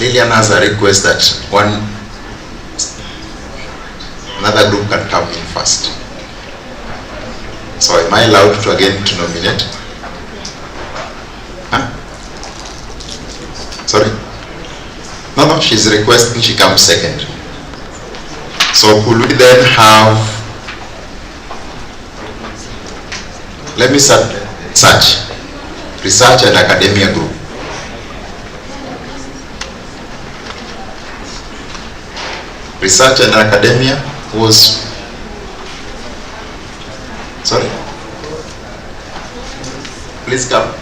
Lillian has a request that another group can come in first. So am I allowed to again to nominate? Huh? Sorry? No, she's requesting she comes second. So could we then have, let me search research and academia group. Research and academia was, sorry, please come.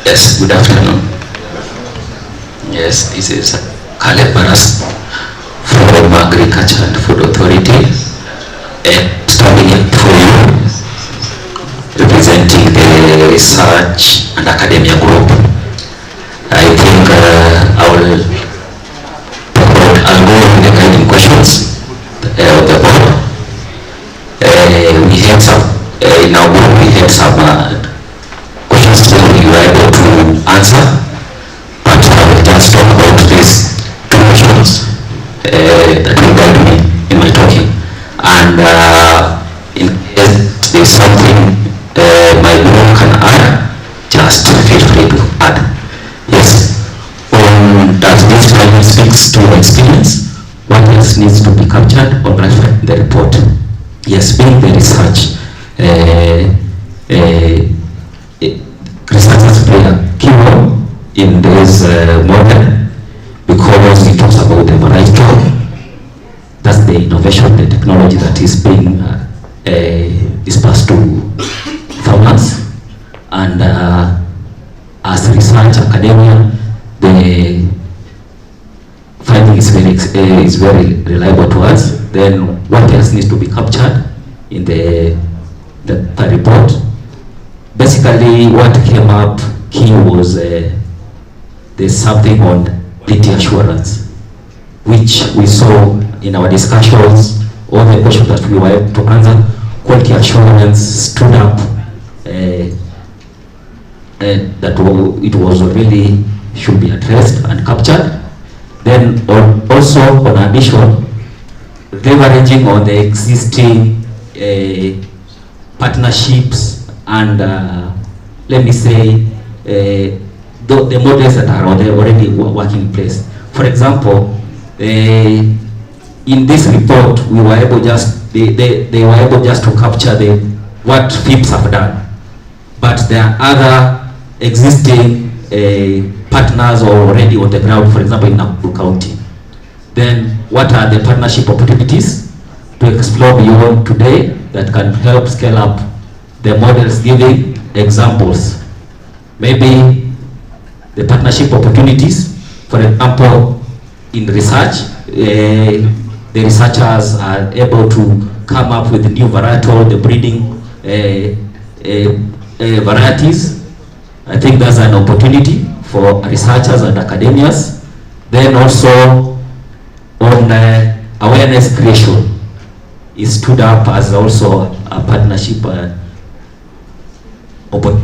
Yes, good afternoon. Yes, this is Caleb Baras from Agriculture and Food Authority, standing in for you, representing the Research and Academia Group. I think I'll go with the guiding questions of the board. We had some, in our group we had some questions that we were able to answer, but I will just talk about these two questions that will guide me in my talking. And in case there's something my group can add, just feel free to add. Yes, does this file speaks to experience? What else needs to be captured or clarified in the report? Yes, being the research, researchers play a key role in this model because it talks about the variety. That's the innovation, the technology that is being dispersed to farmers. And as research academia, the finding is very reliable to us. Then what else needs to be captured in the report? Basically, what came up key was there's something on quality assurance, which we saw in our discussions. All the questions that we were able to answer, quality assurance stood up. That it was really should be addressed and captured. Then also on addition, leveraging on the existing partnerships and let me say the models that are already working in place. For example, in this report, we were able they were able just to capture what FIPS have done, but there are other existing partners already on the ground. For example, in Nakuru County. Then, what are the partnership opportunities to explore beyond today that can help scale up the models, giving examples? Maybe the partnership opportunities, for example, in research, the researchers are able to come up with new varietal, the breeding varieties. I think that's an opportunity for researchers and academias. Then also on awareness creation is stood up as also a partnership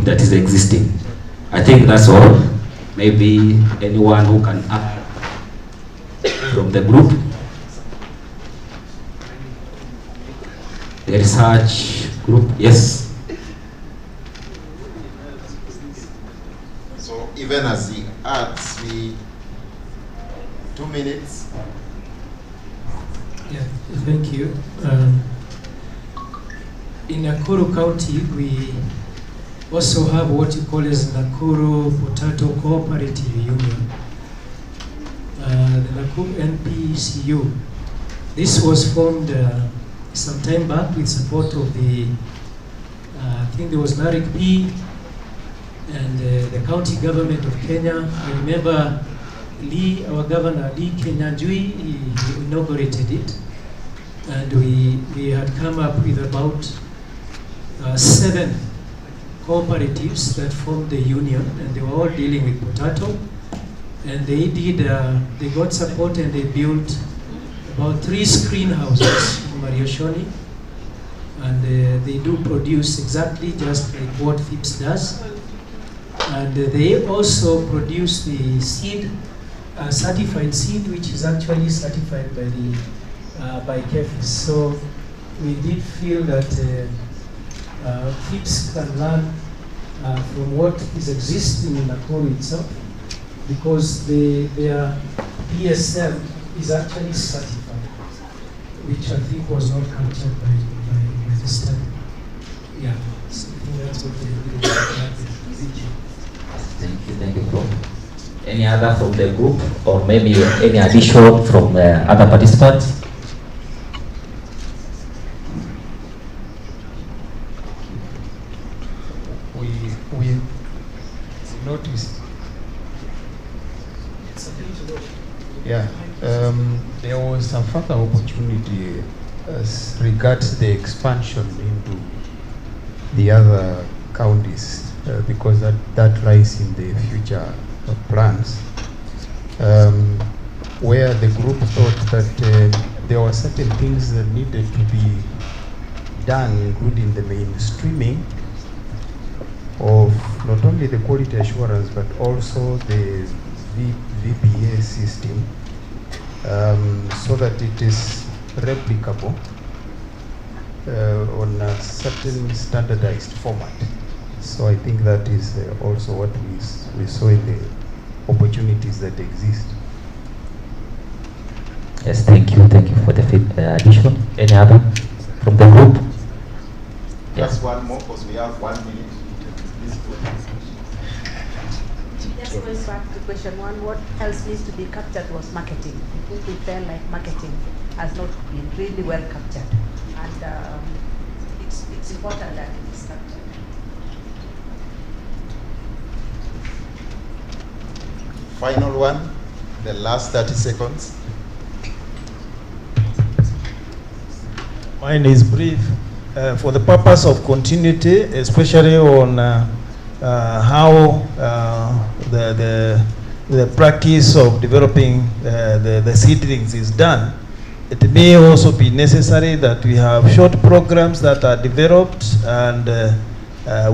that is existing. I think that's all. Maybe anyone who can add. from the group. The research group, yes. So even as he adds, 2 minutes. Yeah, thank you. In Nakuru County, we also have what you call as Nakuru Potato Cooperative Union, the Nakuru NPCU. This was formed some time back with support of the, I think there was Narik P and the county government of Kenya. I remember Lee, our governor, Lee Kenyanjui, he inaugurated it. And we had come up with about 7 cooperatives that formed the union, and they were all dealing with potato. And they got support and they built about 3 screen houses in Marioshoni. And they do produce exactly just like what FIPS does. And they also produce the seed, certified seed, which is actually certified by the by FIPS. So we did feel that FIPS can learn from what is existing in Nakuru itself, because their PSM is actually certified, which I think was not captured by the study. Yeah, so I think that's what they did. Thank you, Prof. Any other from the group, or maybe any addition from other participants? We noticed. Yeah, there was some further opportunity as regards the expansion into the other counties, because that lies in the future plans, where the group thought that there were certain things that needed to be done, including the mainstreaming of not only the quality assurance but also the VBA system, so that it is replicable on a certain standardized format. So I think that is also what we saw in the opportunities that exist. Yes, thank you for the addition. Any other from the group? Just one more, because we have 1 minute. Just going back to question 1, what else needs to be captured was marketing. I think we felt like marketing has not been really well captured, and it's important that it is captured. Final one, the last 30 seconds. Mine is brief. For the purpose of continuity, especially on how the practice of developing the seedlings is done, it may also be necessary that we have short programs that are developed, and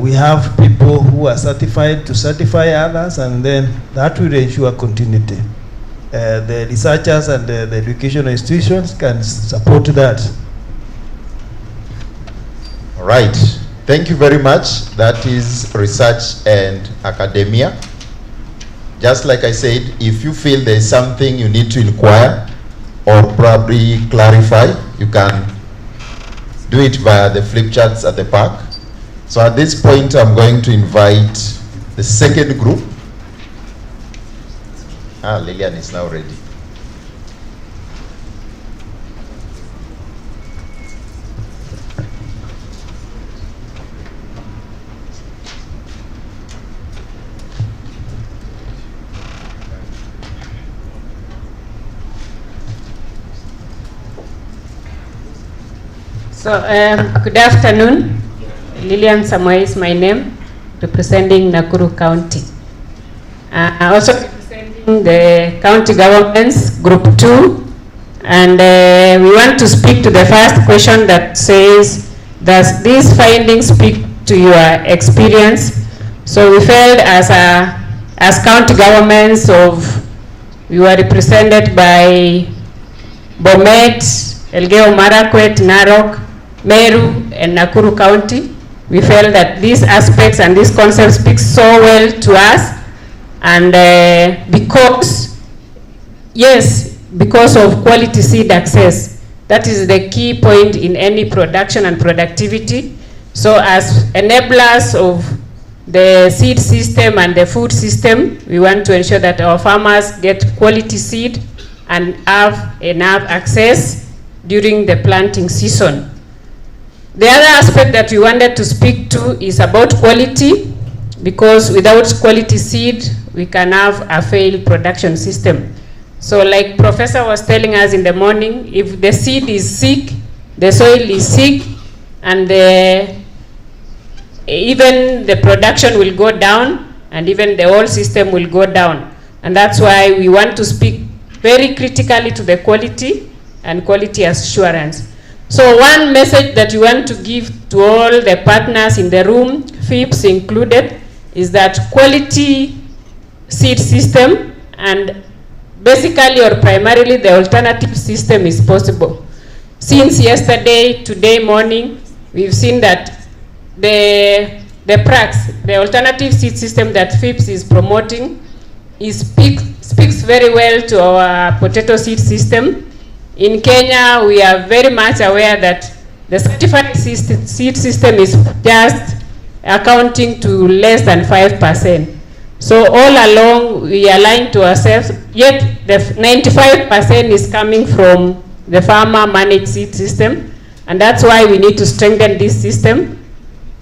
we have people who are certified to certify others, and then that will ensure continuity. The researchers and the educational institutions can support that. All right, thank you very much. That is research and academia. Just like I said, if you feel there is something you need to inquire or probably clarify, you can do it via the flip charts at the back. So at this point, I'm going to invite the second group. Lillian is now ready. So, good afternoon. Lillian Samoei is my name, representing Nakuru County. Also representing the county governments, Group 2. And we want to speak to the first question that says, does these findings speak to your experience? So we felt as county governments of We were represented by Bomet, Elgeyo Marakwet, Narok, Meru, and Nakuru County. We felt that these aspects and these concepts speak so well to us, and because of quality seed access, that is the key point in any production and productivity. So as enablers of the seed system and the food system, we want to ensure that our farmers get quality seed and have enough access during the planting season. The other aspect that we wanted to speak to is about quality, because without quality seed, we can have a failed production system. So like Professor was telling us in the morning, if the seed is sick, the soil is sick, and even the production will go down, and even the whole system will go down. And that's why we want to speak very critically to the quality and quality assurance. So one message that we want to give to all the partners in the room, FIPS included, is that quality seed system, and basically or primarily the alternative system, is possible. Since yesterday, today morning, we've seen that the PRAX, the alternative seed system that FIPS is promoting, speaks very well to our potato seed system. In Kenya, we are very much aware that the certified seed system is just accounting to less than 5%. So all along, we align to ourselves, yet the 95% is coming from the farmer managed seed system, and that's why we need to strengthen this system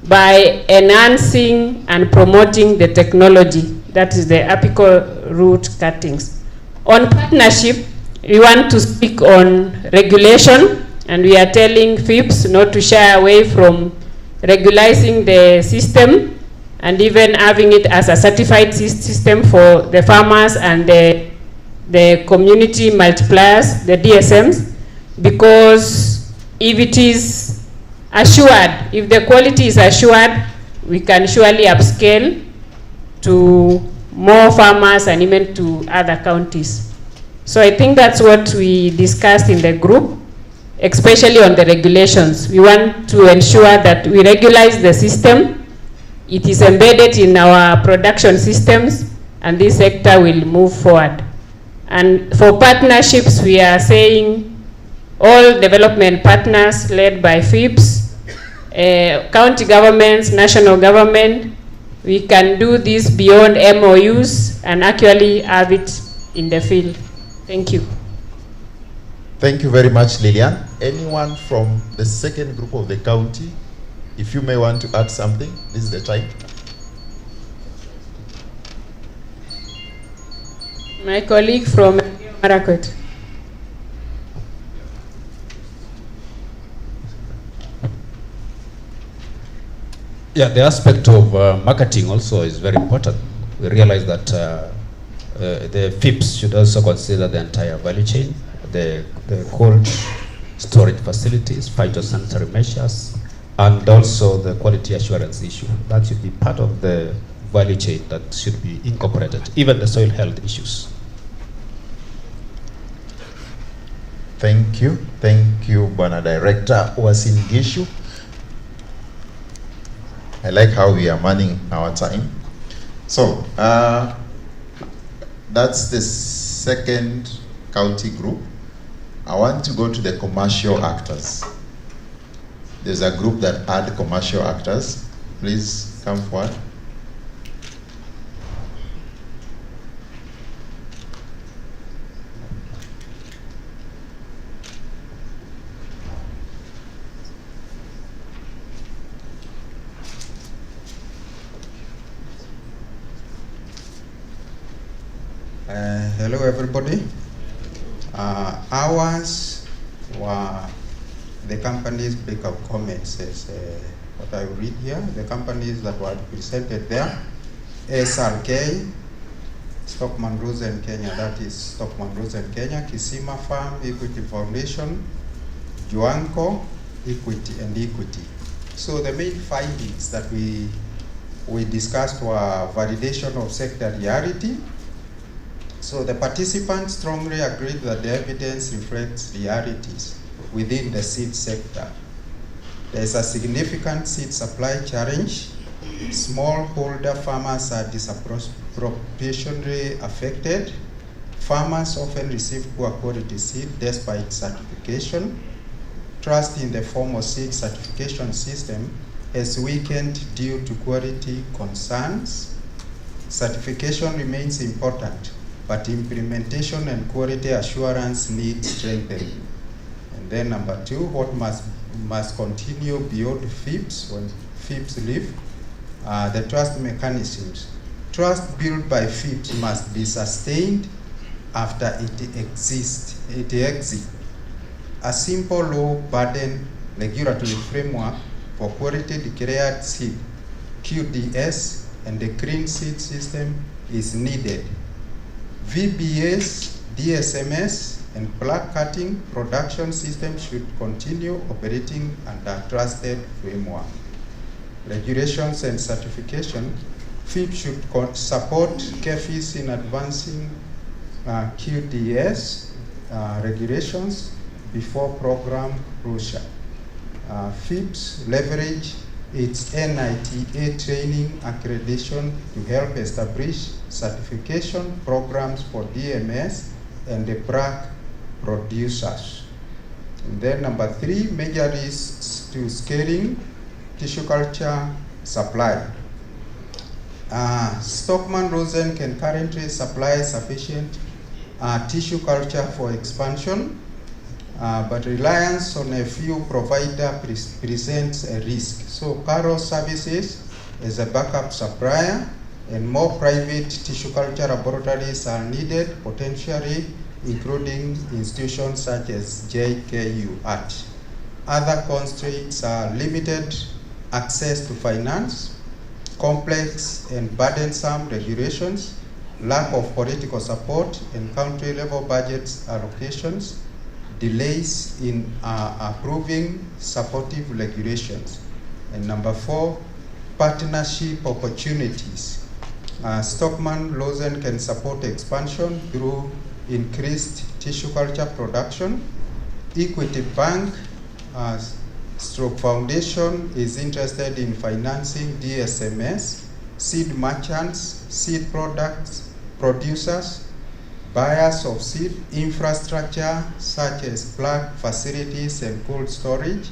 by enhancing and promoting the technology, that is the apical root cuttings. On partnership, we want to speak on regulation, and we are telling FIPS not to shy away from regularizing the system and even having it as a certified system for the farmers and the community multipliers, the DSMs, because if it is assured, if the quality is assured, we can surely upscale to more farmers and even to other counties. So I think that's what we discussed in the group, especially on the regulations. We want to ensure that we regularize the system, it is embedded in our production systems, and this sector will move forward. And for partnerships, we are saying all development partners led by FIPS, county governments, national government, we can do this beyond MOUs and actually have it in the field. Thank you. Thank you very much, Lillian. Anyone from the second group of the county, if you may want to add something, this is the time. My colleague from Marakwet. Yeah, the aspect of marketing also is very important. We realize that the FIPS should also consider the entire value chain, the cold storage facilities, phytosanitary measures, and also the quality assurance issue. That should be part of the value chain that should be incorporated, even the soil health issues. Thank you, Bwana Director Wasingishu. I like how we are manning our time. So, that's the second county group. I want to go to the commercial actors. There's a group that had commercial actors. Please come forward. Hello everybody. Ours were the companies break of comments as what I read here. The companies that were presented there: SRK, Stockman Rosen Kenya, that is Stockman Rosen Kenya, Kisima Farm, Equity Foundation, Juanco, Equity and Equity. So the main findings that we discussed were validation of sector reality, So the participants strongly agreed that the evidence reflects realities within the seed sector. There is a significant seed supply challenge. Smallholder farmers are disproportionately affected. Farmers often receive poor quality seed despite certification. Trust in the formal seed certification system has weakened due to quality concerns. Certification remains important, but implementation and quality assurance need strengthening. And then number 2, what must continue beyond FIPS, when FIPS leave, the trust mechanisms. Trust built by FIPS must be sustained after it exits. A simple low burden regulatory framework for quality declared seed, QDS, and the green seed system is needed. VBS, DSMS, and plug cutting production systems should continue operating under trusted framework. Regulations and certification, FIPS should support KEFIS in advancing QDS regulations before program closure. FIPS leverage its NITA training accreditation to help establish certification programs for DMS and the PRAC producers. And then number 3, major risks to scaling tissue culture supply. Stockman-Rosen can currently supply sufficient tissue culture for expansion, but reliance on a few providers presents a risk. So Caro Services is a backup supplier, and more private tissue culture laboratories are needed, potentially including institutions such as JKU ART. Other constraints are limited access to finance, complex and burdensome regulations, lack of political support and country-level budgets allocations, delays in approving supportive regulations. And number 4, partnership opportunities. Stockman-Rosen can support expansion through increased tissue culture production. Equity Bank Stroke Foundation is interested in financing DSMS, seed merchants, seed products, producers, buyers of seed infrastructure such as plug facilities and cold storage.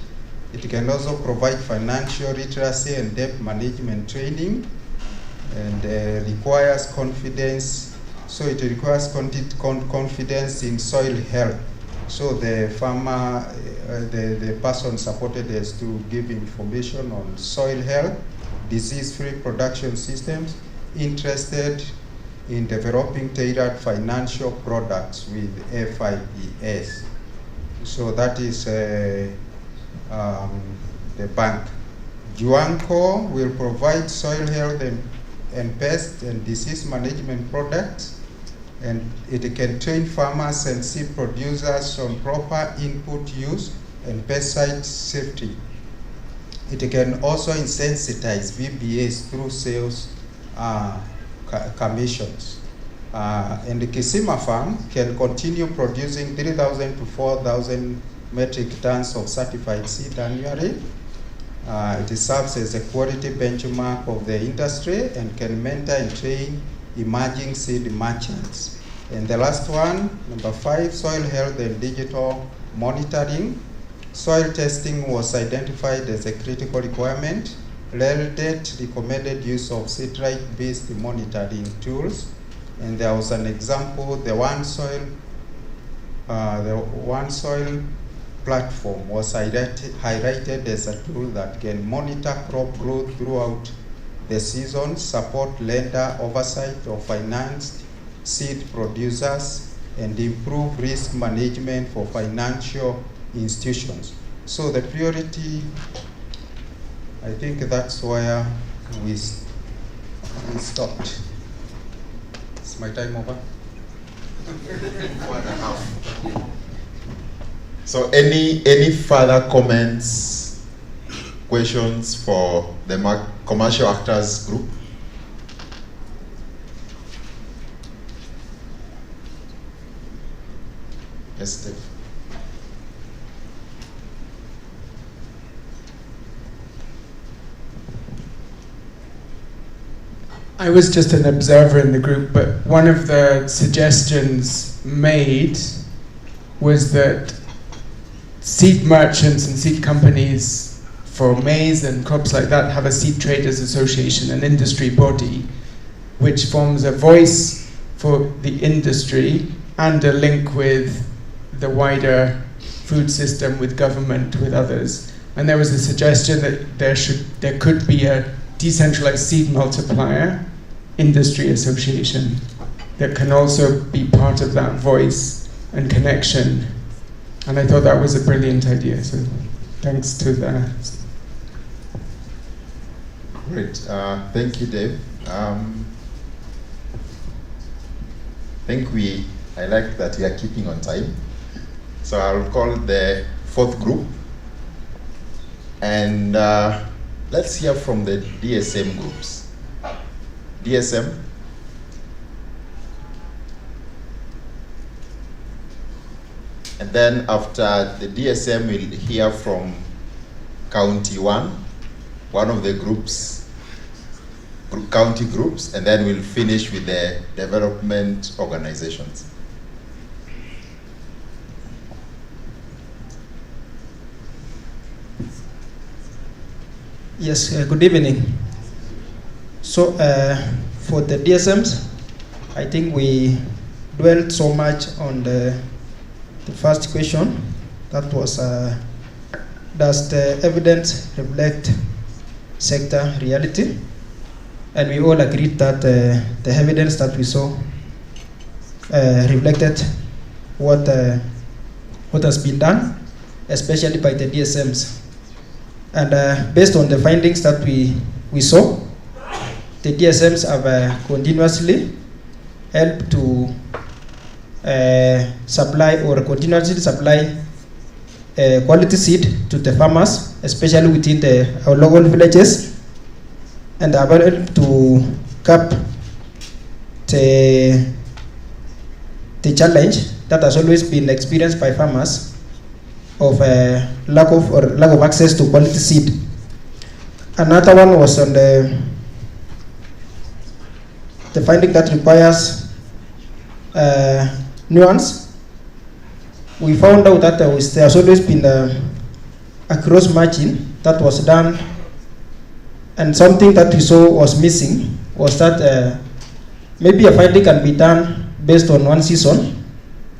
It can also provide financial literacy and debt management training, and requires confidence. So it requires confidence in soil health. So the farmer, the person supported has to give information on soil health, disease-free production systems, interested in developing tailored financial products with FIPS. So that is the bank. Juanco will provide soil health and pest and disease management products, and it can train farmers and seed producers on proper input use and pesticide safety. It can also insensitize VBAs through sales commissions. And the Kisima farm can continue producing 3,000 to 4,000 metric tons of certified seed annually. It serves as a quality benchmark of the industry and can mentor and train emerging seed merchants. And the last one, number 5, soil health and digital monitoring. Soil testing was identified as a critical requirement. LELDET recommended use of satellite-based monitoring tools. And there was an example, the One Soil platform was highlighted as a tool that can monitor crop growth throughout the season, support lender oversight of financed seed producers, and improve risk management for financial institutions. So the priority, I think that's where we stopped. Is my time over? 1.5. So any further comments, questions for the commercial actors group? Yes, Steve. I was just an observer in the group, but one of the suggestions made was that seed merchants and seed companies for maize and crops like that have a seed traders association, an industry body, which forms a voice for the industry and a link with the wider food system, with government, with others. And there was a suggestion that there could be a decentralized seed multiplier industry association that can also be part of that voice and connection. And I thought that was a brilliant idea, so thanks to that. Great, thank you, Dave. I like that we are keeping on time. So I'll call the fourth group. And let's hear from the DSM groups. DSM. And then after the DSM, we'll hear from County 1, one of the groups, county groups, and then we'll finish with the development organizations. Yes, good evening. So for the DSMs, I think we dwelled so much on the first question, that was does the evidence reflect sector reality? And we all agreed that the evidence that we saw reflected what has been done, especially by the DSMs. And based on the findings that we saw, the DSMs have continuously helped to supply or continuously supply quality seed to the farmers, especially within our local villages, and are able to cap the challenge that has always been experienced by farmers of lack of access to quality seed. Another one was on the finding that requires nuance. We found out that there has always been a cross matching that was done, and something that we saw was missing was that maybe a finding can be done based on one season,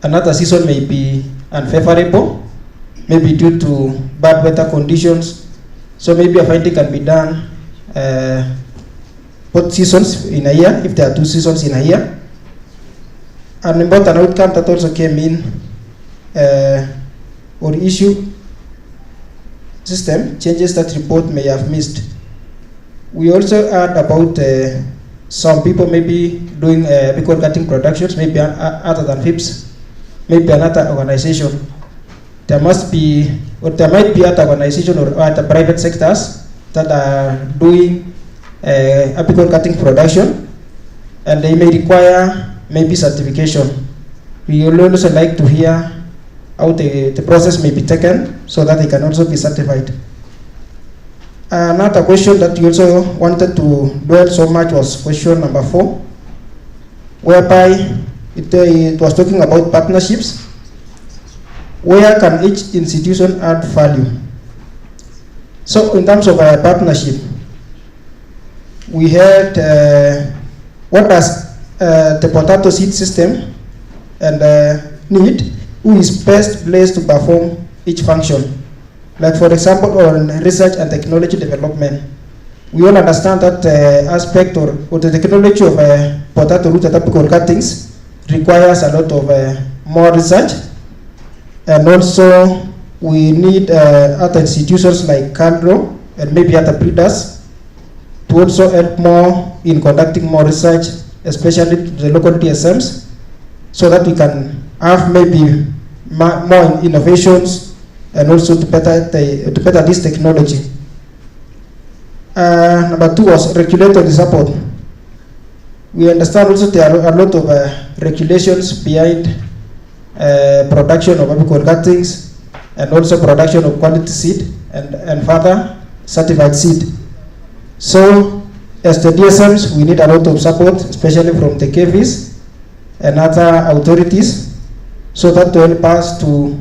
another season may be unfavorable, maybe due to bad weather conditions, so maybe a finding can be done both seasons in a year, if there are 2 seasons in a year. An important outcome that also came in or issue system changes that report may have missed. We also heard about some people maybe doing record cutting productions, maybe other than FIPS, maybe another organization. There must be, or there might be other organizations or other private sectors that are doing apical cutting production, and they may require maybe certification. We would also like to hear how the process may be taken so that they can also be certified. Another question that you also wanted to dwell so much was question number 4, whereby it was talking about partnerships. Where can each institution add value? So in terms of a partnership, we had what does the potato seed system and need, who is best placed to perform each function. Like for example, on research and technology development, we all understand that aspect or the technology of potato root and apical cuttings requires a lot of more research, and also we need other institutions like Candro and maybe other breeders to also help more in conducting more research, especially the local DSMs, so that we can have maybe more innovations and also to better this technology. Number 2 was regulatory support. We understand also there are a lot of regulations behind production of apical cuttings, and also production of quality seed and further certified seed. So as the DSMs, we need a lot of support, especially from the KVs and other authorities, so that to help us to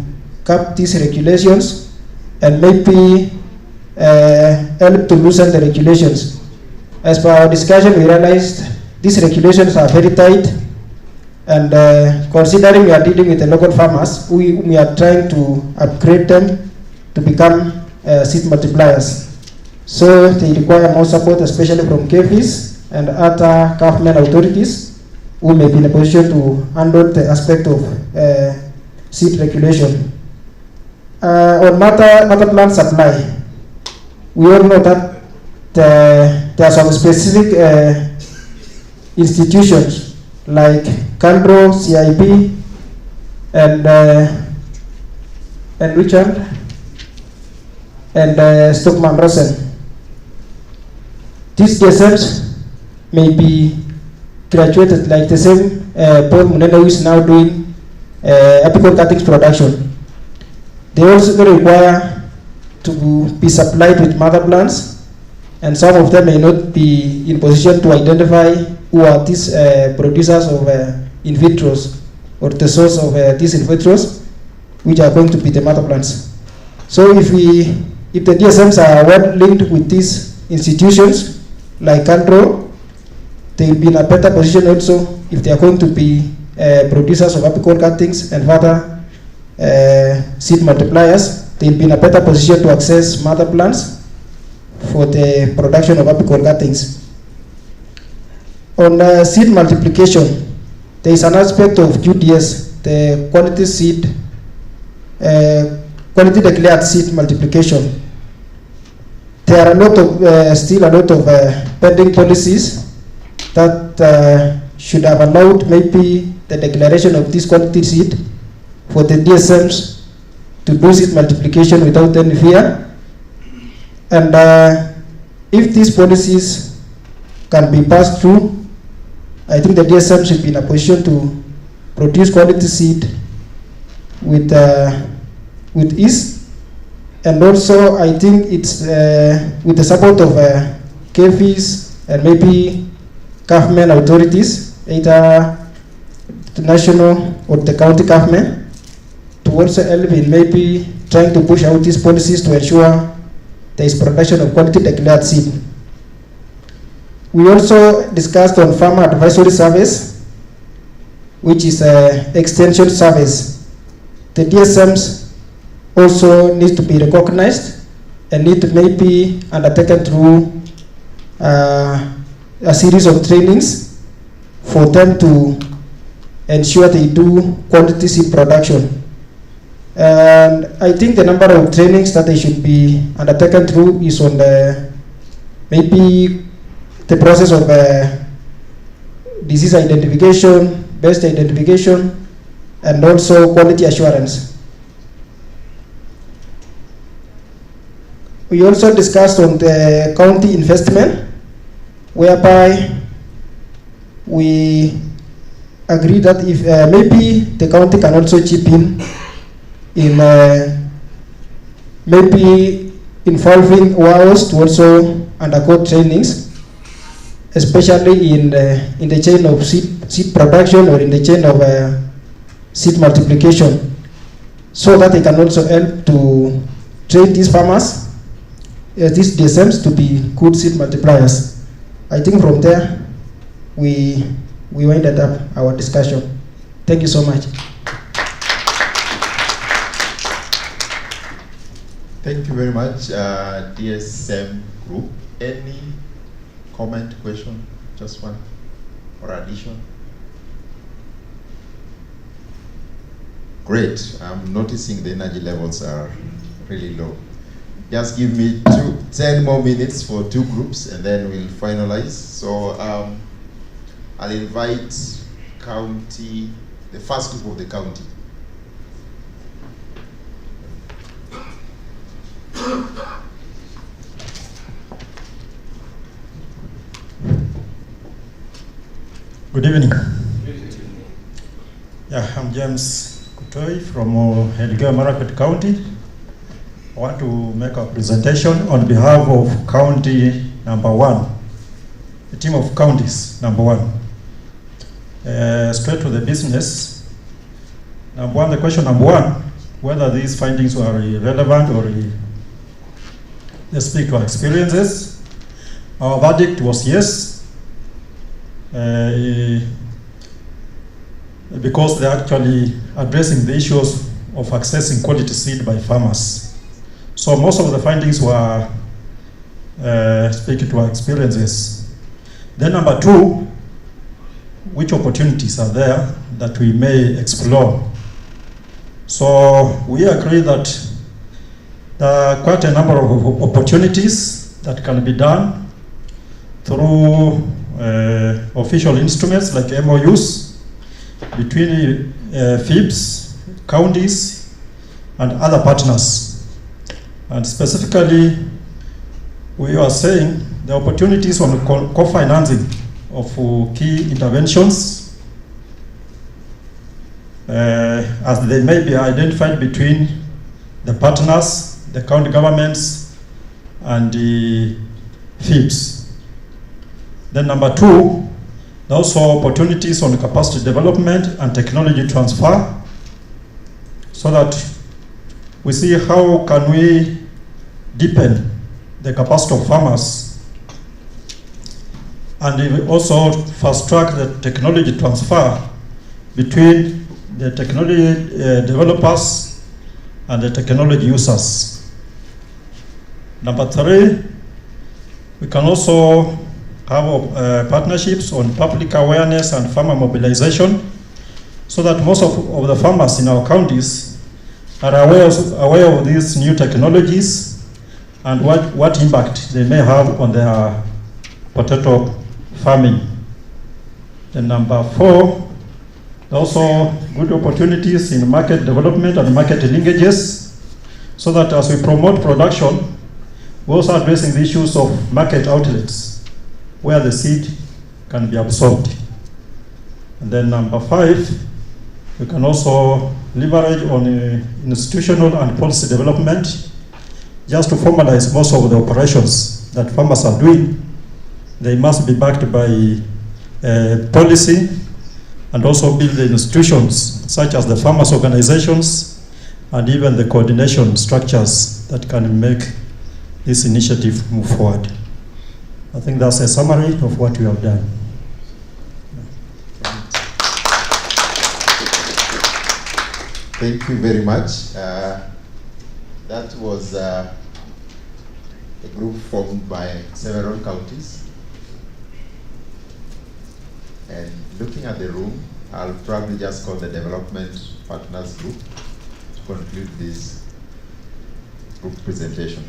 cap these regulations and maybe help to loosen the regulations. As per our discussion, we realized these regulations are very tight, and considering we are dealing with the local farmers, we are trying to upgrade them to become seed multipliers. So they require more support, especially from KVs and other government authorities who may be in a position to handle the aspect of seed regulation. On mother plant supply, we all know that there are some specific institutions like Candro, CIP, and Richard, and Stockman Rosen. These DSMs may be graduated like the same Paul Munene, who is now doing apical cuttings production. They also require to be supplied with mother plants, and some of them may not be in position to identify who are these producers of in vitros, or the source of these in vitros, which are going to be the mother plants. So if the DSMs are well linked with these institutions like Candro, they will be in a better position also if they are going to be producers of apical cuttings and further seed multipliers. They will be in a better position to access mother plants for the production of apical cuttings. On seed multiplication, there is an aspect of QDS, the quality seed, quality declared seed multiplication. There are a lot of still a lot of pending policies that should have allowed maybe the declaration of this quality seed for the DSMs to do seed multiplication without any fear. And if these policies can be passed through, I think the DSM should be in a position to produce quality seed with ease. And also, I think it's with the support of KVs and maybe government authorities, either the national or the county government, to also help in maybe trying to push out these policies to ensure there is production of quality declared seed. We also discussed on farmer advisory service, which is an extension service. The DSMs also need to be recognized and need to maybe undertaken through a series of trainings for them to ensure they do quality seed production. And I think the number of trainings that they should be undertaken through is on the maybe the process of disease identification, best identification, and also quality assurance. We also discussed on the county investment, whereby we agree that if maybe the county can also chip in maybe involving WAOs to also undergo trainings, especially in the chain of seed production or in the chain of seed multiplication, so that they can also help to train these farmers, these DSMs, to be good seed multipliers. I think from there we winded up our discussion. Thank you so much. Thank you very much, DSM group. Any comment, question, just one, or addition? Great. I'm noticing the energy levels are really low. Just give me 10 more minutes for two groups, and then we'll finalize. So I'll invite county, the first group of the county. Good evening. Yeah, I'm James Kitoi from Elgeyo Marakwet County. I want to make a presentation on behalf of county number 1, the team of counties number 1. Straight to the business. Number 1, the question number 1, whether these findings were relevant or they speak to our experiences. Our verdict was yes, because they're actually addressing the issues of accessing quality seed by farmers. So most of the findings were speaking to our experiences. Then number 2, which opportunities are there that we may explore? So we agree that there are quite a number of opportunities that can be done through official instruments like MOUs between FIPS, counties, and other partners. And specifically, we are saying the opportunities on co-financing of key interventions as they may be identified between the partners, the county governments, and the FIPS. Then number 2, also opportunities on capacity development and technology transfer, so that we see how can we deepen the capacity of farmers, and also fast track the technology transfer between the technology developers and the technology users. Number 3, we can also have partnerships on public awareness and farmer mobilization, so that most of the farmers in our counties are aware of these new technologies and what impact they may have on their potato farming. Then number 4, also good opportunities in market development and market linkages, so that as we promote production, we're also addressing the issues of market outlets where the seed can be absorbed. And then number 5, we can also leverage on institutional and policy development just to formalize most of the operations that farmers are doing. They must be backed by policy, and also build the institutions such as the farmers' organizations and even the coordination structures that can make this initiative move forward. I think that's a summary of what we have done. Thank you very much. That was a group formed by several counties. And looking at the room, I'll probably just call the development partners group to conclude this group presentation.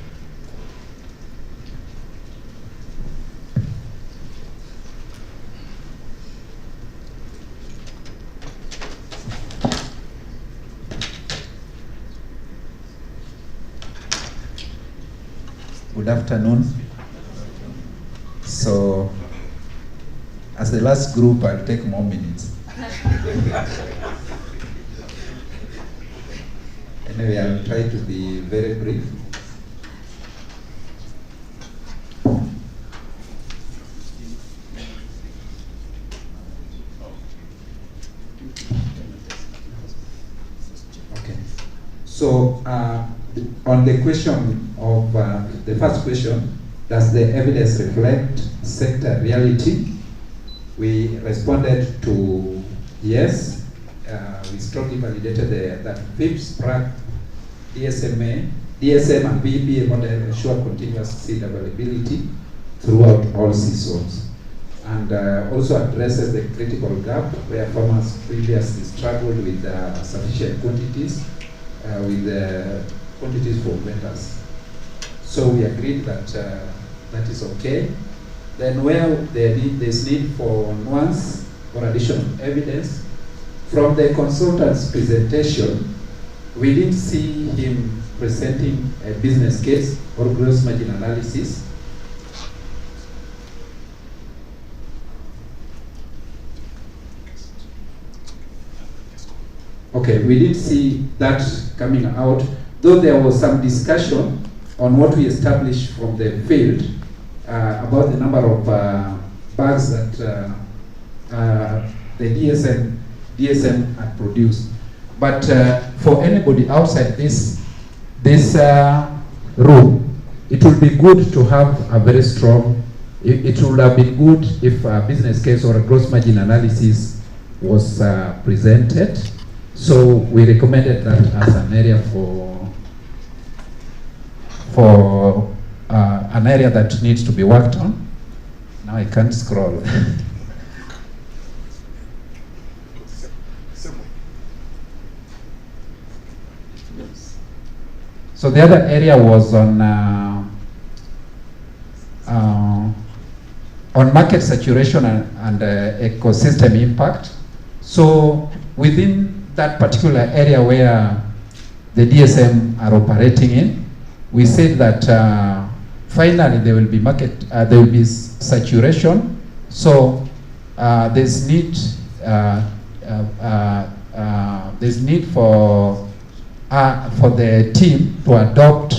Good afternoon. So, as the last group, I'll take more minutes. Anyway, I'll try to be very brief. Okay. So, on the question of the first question, does the evidence reflect sector reality? We responded to yes. We strongly validated that FIPS, PRAC, DSM and VBA model ensure continuous seed availability throughout all seasons, and also addresses the critical gap where farmers previously struggled with sufficient quantities quantities for vendors. So we agreed that that is okay. Then where there's need for nuance or additional evidence, from the consultant's presentation, we didn't see him presenting a business case or gross margin analysis. Okay, we did see that coming out, though there was some discussion on what we established from the field about the number of bags that the DSM had produced. But for anybody outside this room, it would be good to have a very strong, it would have been good if a business case or a gross margin analysis was presented. So we recommended that as an area for an area that needs to be worked on. Now I can't scroll. So the other area was on market saturation and ecosystem impact. So within that particular area where the DSM are operating in, we said that finally there will be there will be saturation. So there's need for the team to adopt,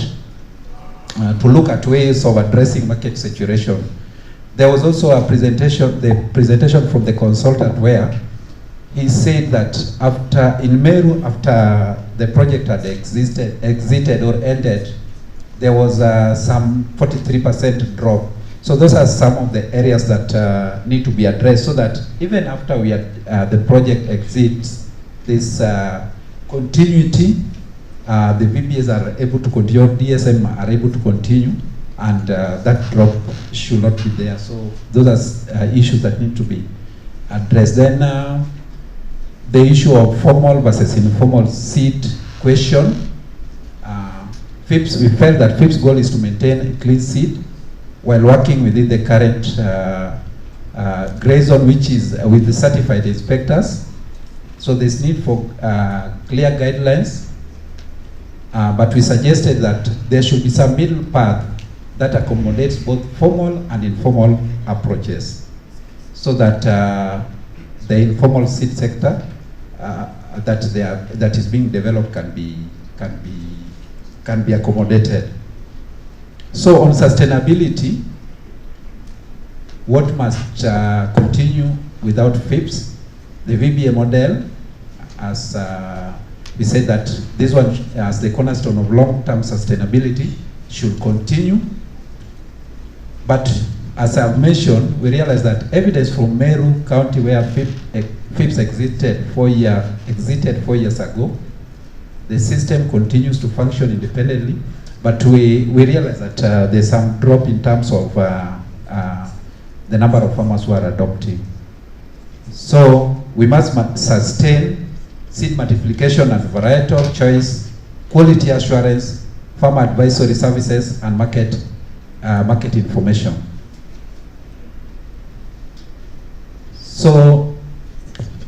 to look at ways of addressing market saturation. There was also a presentation, the presentation from the consultant where he said that in Meru, after the project had exited or ended, there was some 43% drop. So those are some of the areas that need to be addressed, so that even after the project exits, this continuity, the VBAs are able to continue, DSM are able to continue, and that drop should not be there. So those are issues that need to be addressed. Then the issue of formal versus informal seed question. FIPS, we felt that FIPS' goal is to maintain a clean seed while working within the current gray zone, which is with the certified inspectors. So there's need for clear guidelines, but we suggested that there should be some middle path that accommodates both formal and informal approaches, so that the informal seed sector that is being developed can be accommodated. So on sustainability, what must continue without FIPS? The VBA model, as we said that this one as the cornerstone of long-term sustainability should continue. But as I've mentioned, we realize that evidence from Meru County, where FIPS exited 4 years ago, the system continues to function independently, but we realize that there's some drop in terms of the number of farmers who are adopting. So we must sustain seed multiplication and varietal choice, quality assurance, farmer advisory services, and market information. So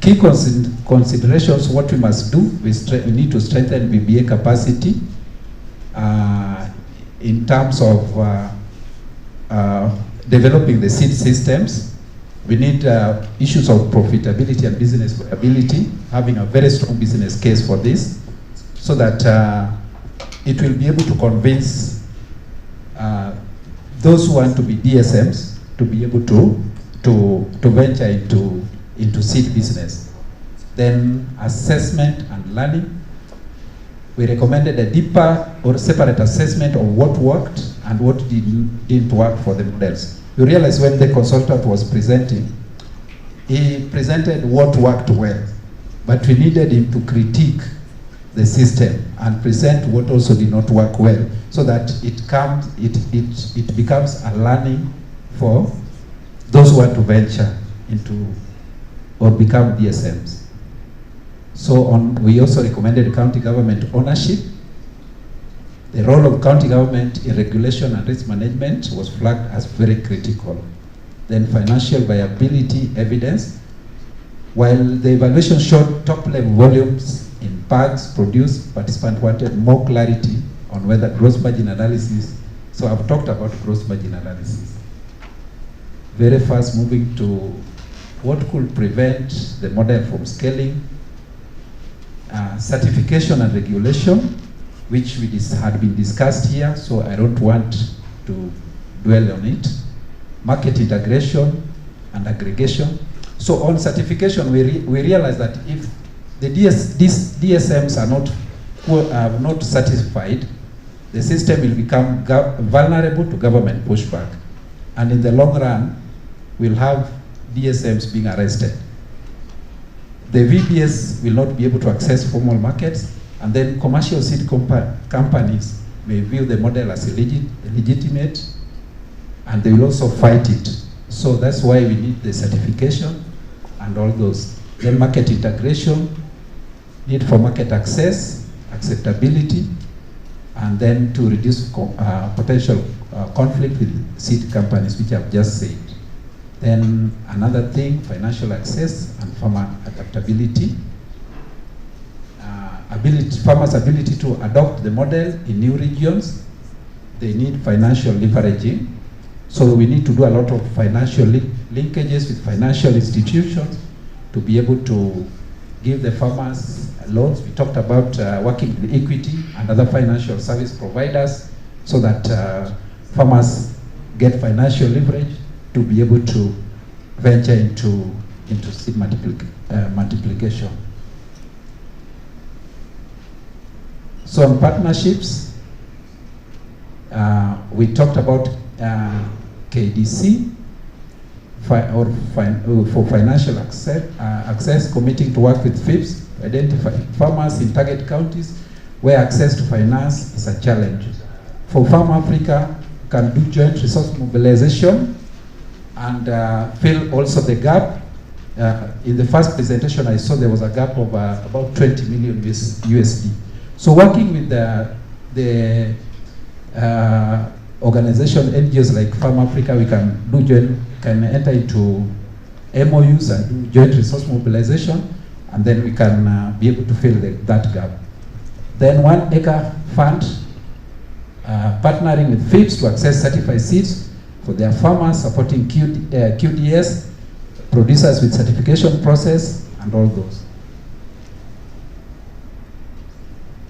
key considerations, what we must do, we need to strengthen VBA capacity in terms of developing the seed systems. We need issues of profitability and business viability, having a very strong business case for this, so that it will be able to convince those who want to be DSMs to be able to venture into seed business. Then assessment and learning. We recommended a deeper or separate assessment of what worked and what didn't work for the models. You realize when the consultant was presenting, he presented what worked well, but we needed him to critique the system and present what also did not work well, so that it becomes a learning for those who want to venture into or become DSMs. So we also recommended county government ownership. The role of county government in regulation and risk management was flagged as very critical. Then financial viability evidence. While the evaluation showed top-level volumes in bags produced, participants wanted more clarity on whether gross margin analysis. So I've talked about gross margin analysis. Very fast moving to what could prevent the model from scaling. certification and regulation, which had been discussed here, so I don't want to dwell on it. Market integration and aggregation. So on certification, we realize that if the these DSMs are not satisfied, the system will become vulnerable to government pushback. And in the long run, we'll have DSMs being arrested. The VBS will not be able to access formal markets, and then commercial seed companies may view the model as illegitimate, and they will also fight it. So that's why we need the certification and all those. Then market integration, need for market access, acceptability, and then to reduce potential conflict with seed companies, which I've just said. Then another thing, financial access and farmer adaptability. Farmers' ability to adopt the model in new regions. They need financial leveraging. So we need to do a lot of financial linkages with financial institutions to be able to give the farmers loans. We talked about working with equity and other financial service providers so that farmers get financial leverage to be able to venture into seed multiplication. So on partnerships, we talked about KDC for financial access, committing to work with FIPS, identify farmers in target counties where access to finance is a challenge. For Farm Africa, can do joint resource mobilization and fill also the gap. In the first presentation I saw there was a gap of about 20 million USD. So working with the organization, NGOs like Farm Africa, we can enter into MOUs and do joint resource mobilization, and then we can be able to fill that gap. Then 1 acre fund, partnering with FIPS to access certified seeds for their farmers, supporting QDS, producers with certification process, and all those.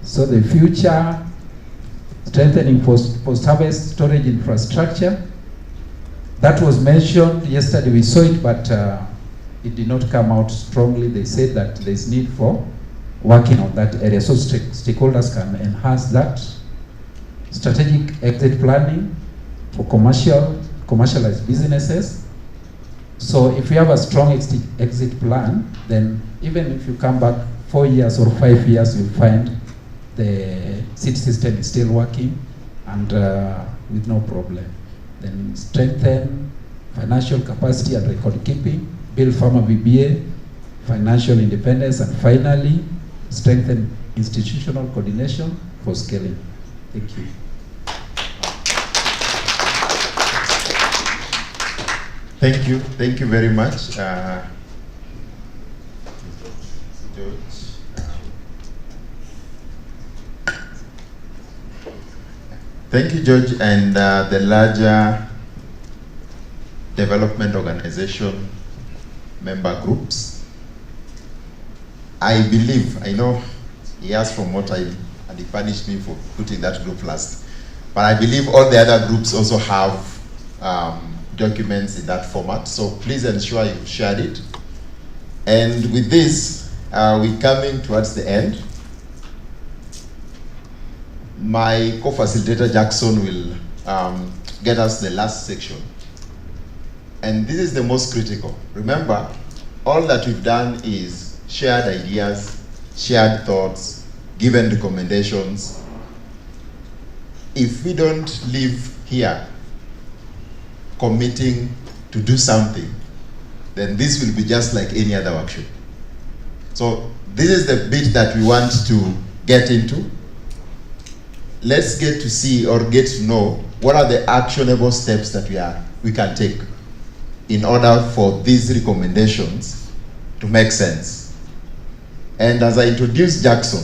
So the future, strengthening post-harvest storage infrastructure. That was mentioned yesterday, we saw it, but it did not come out strongly. They said that there's need for working on that area so stakeholders can enhance that. Strategic exit planning for commercialized businesses. So if you have a strong exit plan, then even if you come back 4 years or 5 years, you'll find the seed system is still working and with no problem. Then strengthen financial capacity and record keeping, build farmer VBA, financial independence, and finally, strengthen institutional coordination for scaling. Thank you. Thank you very much, George. Thank you, George, and the larger development organization member groups. I believe, I know he asked for more time and he punished me for putting that group last, but I believe all the other groups also have documents in that format, so please ensure you've shared it. And with this, we're coming towards the end. My co-facilitator Jackson will get us the last section. And this is the most critical. Remember, all that we've done is shared ideas, shared thoughts, given recommendations. If we don't leave here committing to do something, then this will be just like any other workshop. So this is the bit that we want to get into. Let's get to see or get to know what are the actionable steps that we can take in order for these recommendations to make sense. And as I introduce Jackson,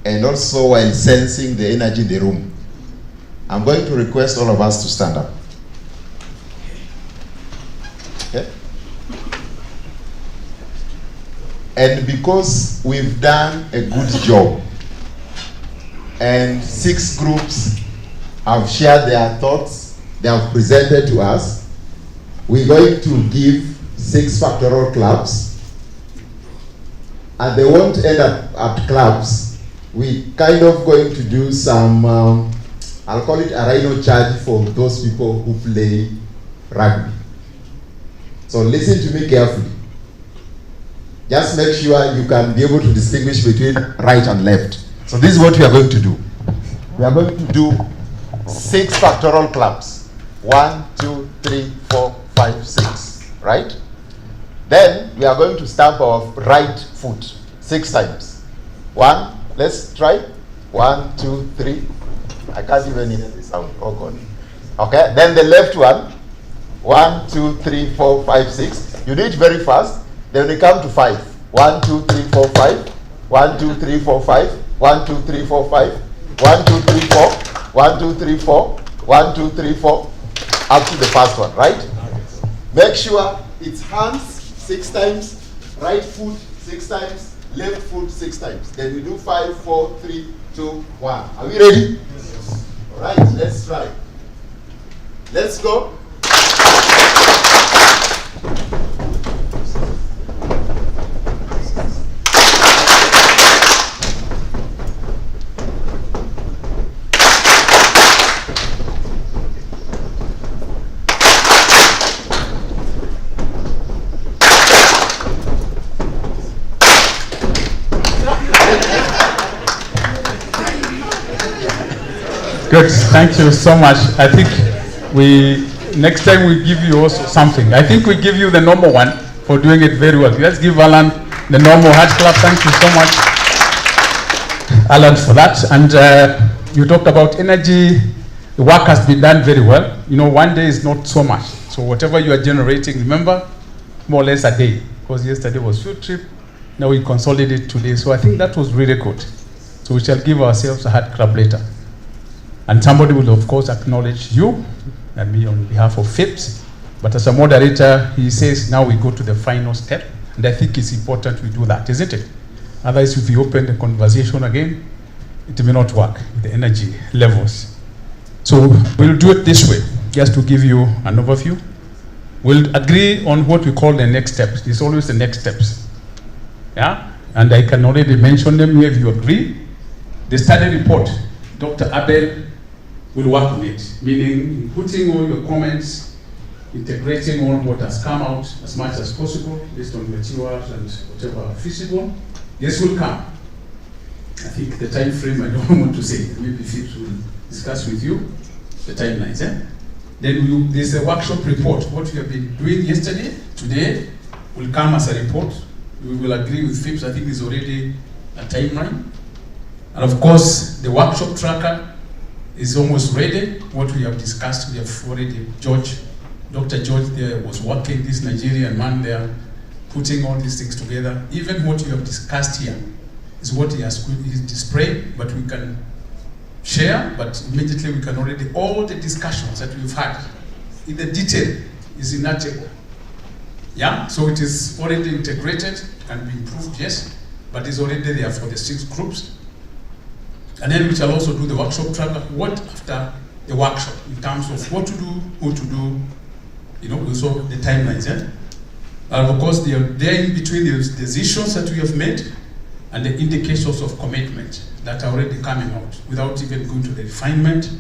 and also while sensing the energy in the room, I'm going to request all of us to stand up. Okay? And because we've done a good job, and 6 groups have shared their thoughts, they have presented to us, we're going to give 6 factorial clubs, and they won't end up at clubs. We kind of going to do some, I'll call it a rhino charge for those people who play rugby. So listen to me carefully. Just make sure you can be able to distinguish between right and left. So this is what we are going to do. We are going to do 6 factorial clubs. 1, 2, 3, 4, 5, 6. Right? Then we are going to stamp our right foot 6 times. 1, let's try. 1, 2, 3. I can't even hear the sound. Oh God. Okay, then the left one. 1, 2, 3, 4, 5, 6. You do it very fast. Then we come to 5. 1, 2, 3, 4, 5. 1, 2, 3, 4, 5. 1, 2, 3, 4, 5. 1, 2, 3, 4. 1, 2, 3, 4. 1, 2, 3, 4. Up to the first one, right? Make sure it's hands 6 times, right foot 6 times, left foot 6 times. Then we do 5, 4, 3, 2, 1. Are we ready? Yes. All right, let's try. Let's go. Good, thank you so much. I think next time we give you also something. I think we give you the normal one for doing it very well. Let's give Alan the normal hand clap. Thank you so much, Alan, for that. And you talked about energy. The work has been done very well. You know, one day is not so much. So whatever you are generating, remember, more or less a day. Because yesterday was field trip. Now we consolidate today. So I think that was really good. So we shall give ourselves a hand clap later. And somebody will, of course, acknowledge you and me on behalf of FIPS. But as a moderator, he says now we go to the final step. And I think it's important we do that, isn't it? Otherwise, if we open the conversation again, it may not work, the energy levels. So we'll do it this way, just to give you an overview. We'll agree on what we call the next steps. There's always the next steps. Yeah? And I can already mention them here if you agree. The study report, Dr. Abel will work on it, meaning putting all your comments, integrating all what has come out as much as possible based on materials and whatever feasible. This will come. I think the time frame I don't want to say. Maybe FIPS will discuss with you the timelines. Then there's a workshop report. What we have been doing yesterday, today, will come as a report. We will agree with FIPS. I think there's already a timeline. And of course, the workshop tracker is almost ready. What we have discussed, we have already, Dr. George there was working, this Nigerian man there, putting all these things together. Even what you have discussed here is what he has displayed, but we can share, but immediately we can already, all the discussions that we've had, in the detail, is in that table. Yeah, so it is already integrated, can be improved, yes, but it's already there for the 6 groups. And then we shall also do the workshop tracker, what after the workshop, in terms of what to do, who to do, you know, also the timelines. And of course, they are there in between the decisions that we have made and the indications of commitment that are already coming out without even going to the refinement.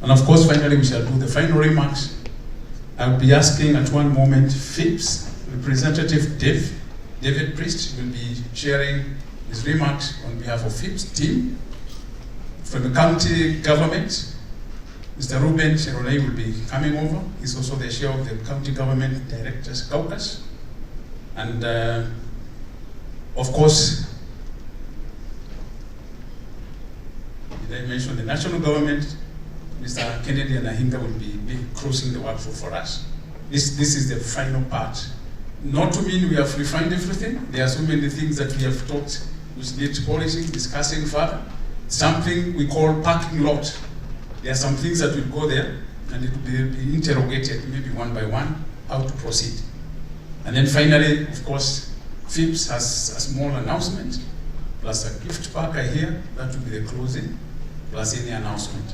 And of course, finally, we shall do the final remarks. I'll be asking at one moment FIPS representative David Priest will be sharing his remarks on behalf of FIPS team. From the county government, Mr. Ruben Cheronei will be coming over. He's also the chair of the County Government Directors Caucus. And of course, did I mention the national government? Mr. Kennedy Anahinga will be crossing the workshop for us. This is the final part. Not to mean we have refined everything. There are so many things that we have talked which need polishing, discussing further. Something we call parking lot. There are some things that will go there and it will be interrogated maybe one by one, how to proceed. And then finally, of course, FIPS has a small announcement, plus a gift pack I hear, that will be the closing, plus any announcement.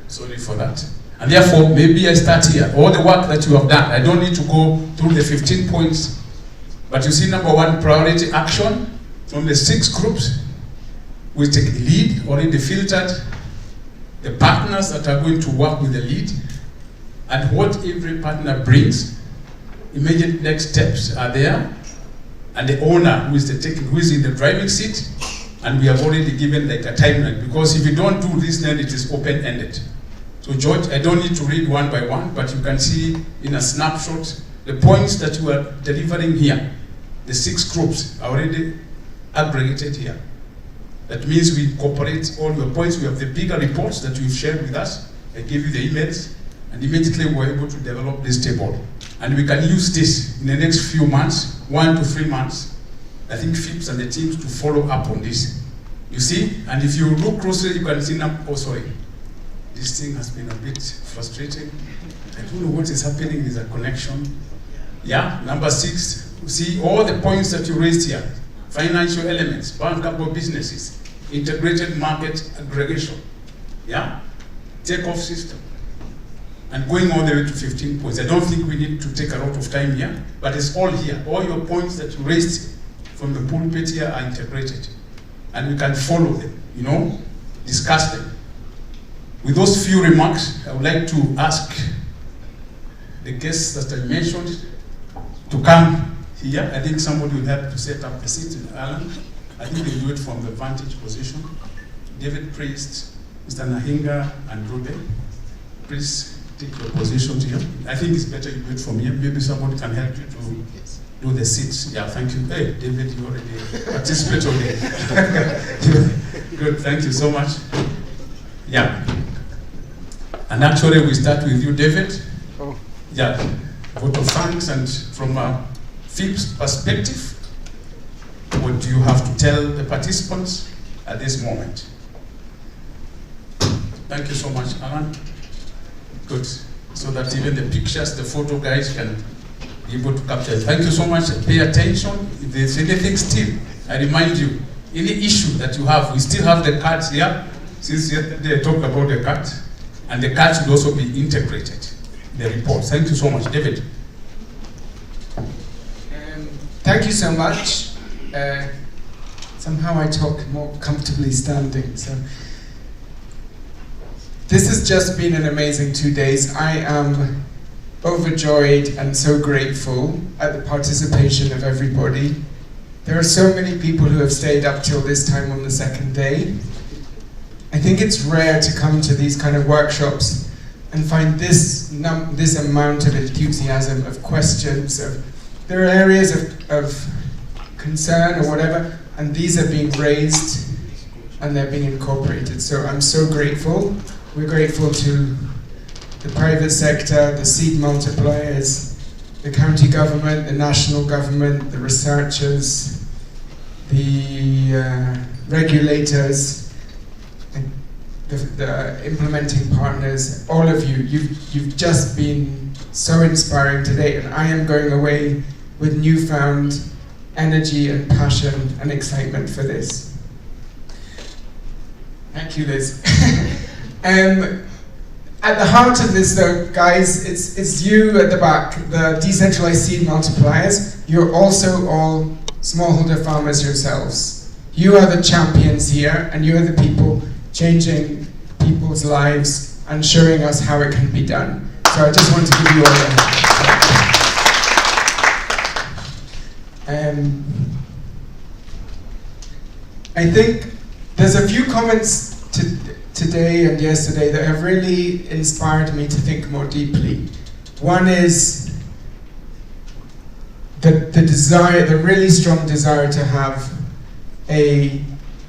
Sorry for that. And therefore, maybe I start here. All the work that you have done, I don't need to go through the 15 points, but you see, number one, priority action from the 6 groups. We take the lead, already filtered, the partners that are going to work with the lead, and what every partner brings. Immediate next steps are there, and the owner who is in the driving seat, and we have already given like a timeline, because if you don't do this, then it is open-ended. So George, I don't need to read one by one, but you can see in a snapshot the points that you are delivering here. The 6 groups are already aggregated here. That means we incorporate all your points. We have the bigger reports that you've shared with us. I gave you the emails, and immediately we're able to develop this table. And we can use this in the next few months, 1 to 3 months. I think FIPS and the teams to follow up on this. You see, and if you look closely, you can see now, oh sorry, this thing has been a bit frustrating. I don't know what is happening with the connection. Yeah, number 6, you see all the points that you raised here. Financial elements, bankable businesses, integrated market aggregation, yeah, takeoff system, and going all the way to 15 points. I don't think we need to take a lot of time here, but it's all here. All your points that you raised from the pulpit here are integrated, and we can follow them, you know, discuss them. With those few remarks, I would like to ask the guests that I mentioned to come here. I think somebody will help to set up the seat. Alan, I think they do it from the vantage position. David Priest, Mr. Nahinga, and Ruben, please take your positions here. I think it's better you do it from here. Maybe somebody can help you to do the seats. Yeah, thank you. Hey, David, you already participated already. Good, thank you so much. Yeah. And actually, we start with you, David. Oh. Yeah, vote of thanks, and from a FIPS perspective, what do you have to tell the participants at this moment? Thank you so much, Alan. Good. So that even the pictures, the photo guys can be able to capture. Thank you so much. Pay attention. If there's anything still, I remind you, any issue that you have, we still have the cards here. Since yesterday I talked about the cards, and the cards will also be integrated in the report. Thank you so much, David. Thank you so much. Somehow I talk more comfortably standing. So this has just been an amazing 2 days. I am overjoyed and so grateful at the participation of everybody. There are so many people who have stayed up till this time on the second day. I think it's rare to come to these kind of workshops and find this amount of enthusiasm, of questions, there are areas of concern or whatever, and these are being raised and they're being incorporated. So I'm so grateful. We're grateful to the private sector, the seed multipliers, the county government, the national government, the researchers, the regulators, the implementing partners, all of you. You've just been so inspiring today, and I am going away with newfound energy and passion and excitement for this. Thank you, Liz. At the heart of this, though, guys, it's you at the back, the decentralized seed multipliers. You're also all smallholder farmers yourselves. You are the champions here, and you are the people changing people's lives and showing us how it can be done. So I just want to give you all that. I think there's a few comments today and yesterday that have really inspired me to think more deeply. One is the really strong desire to have a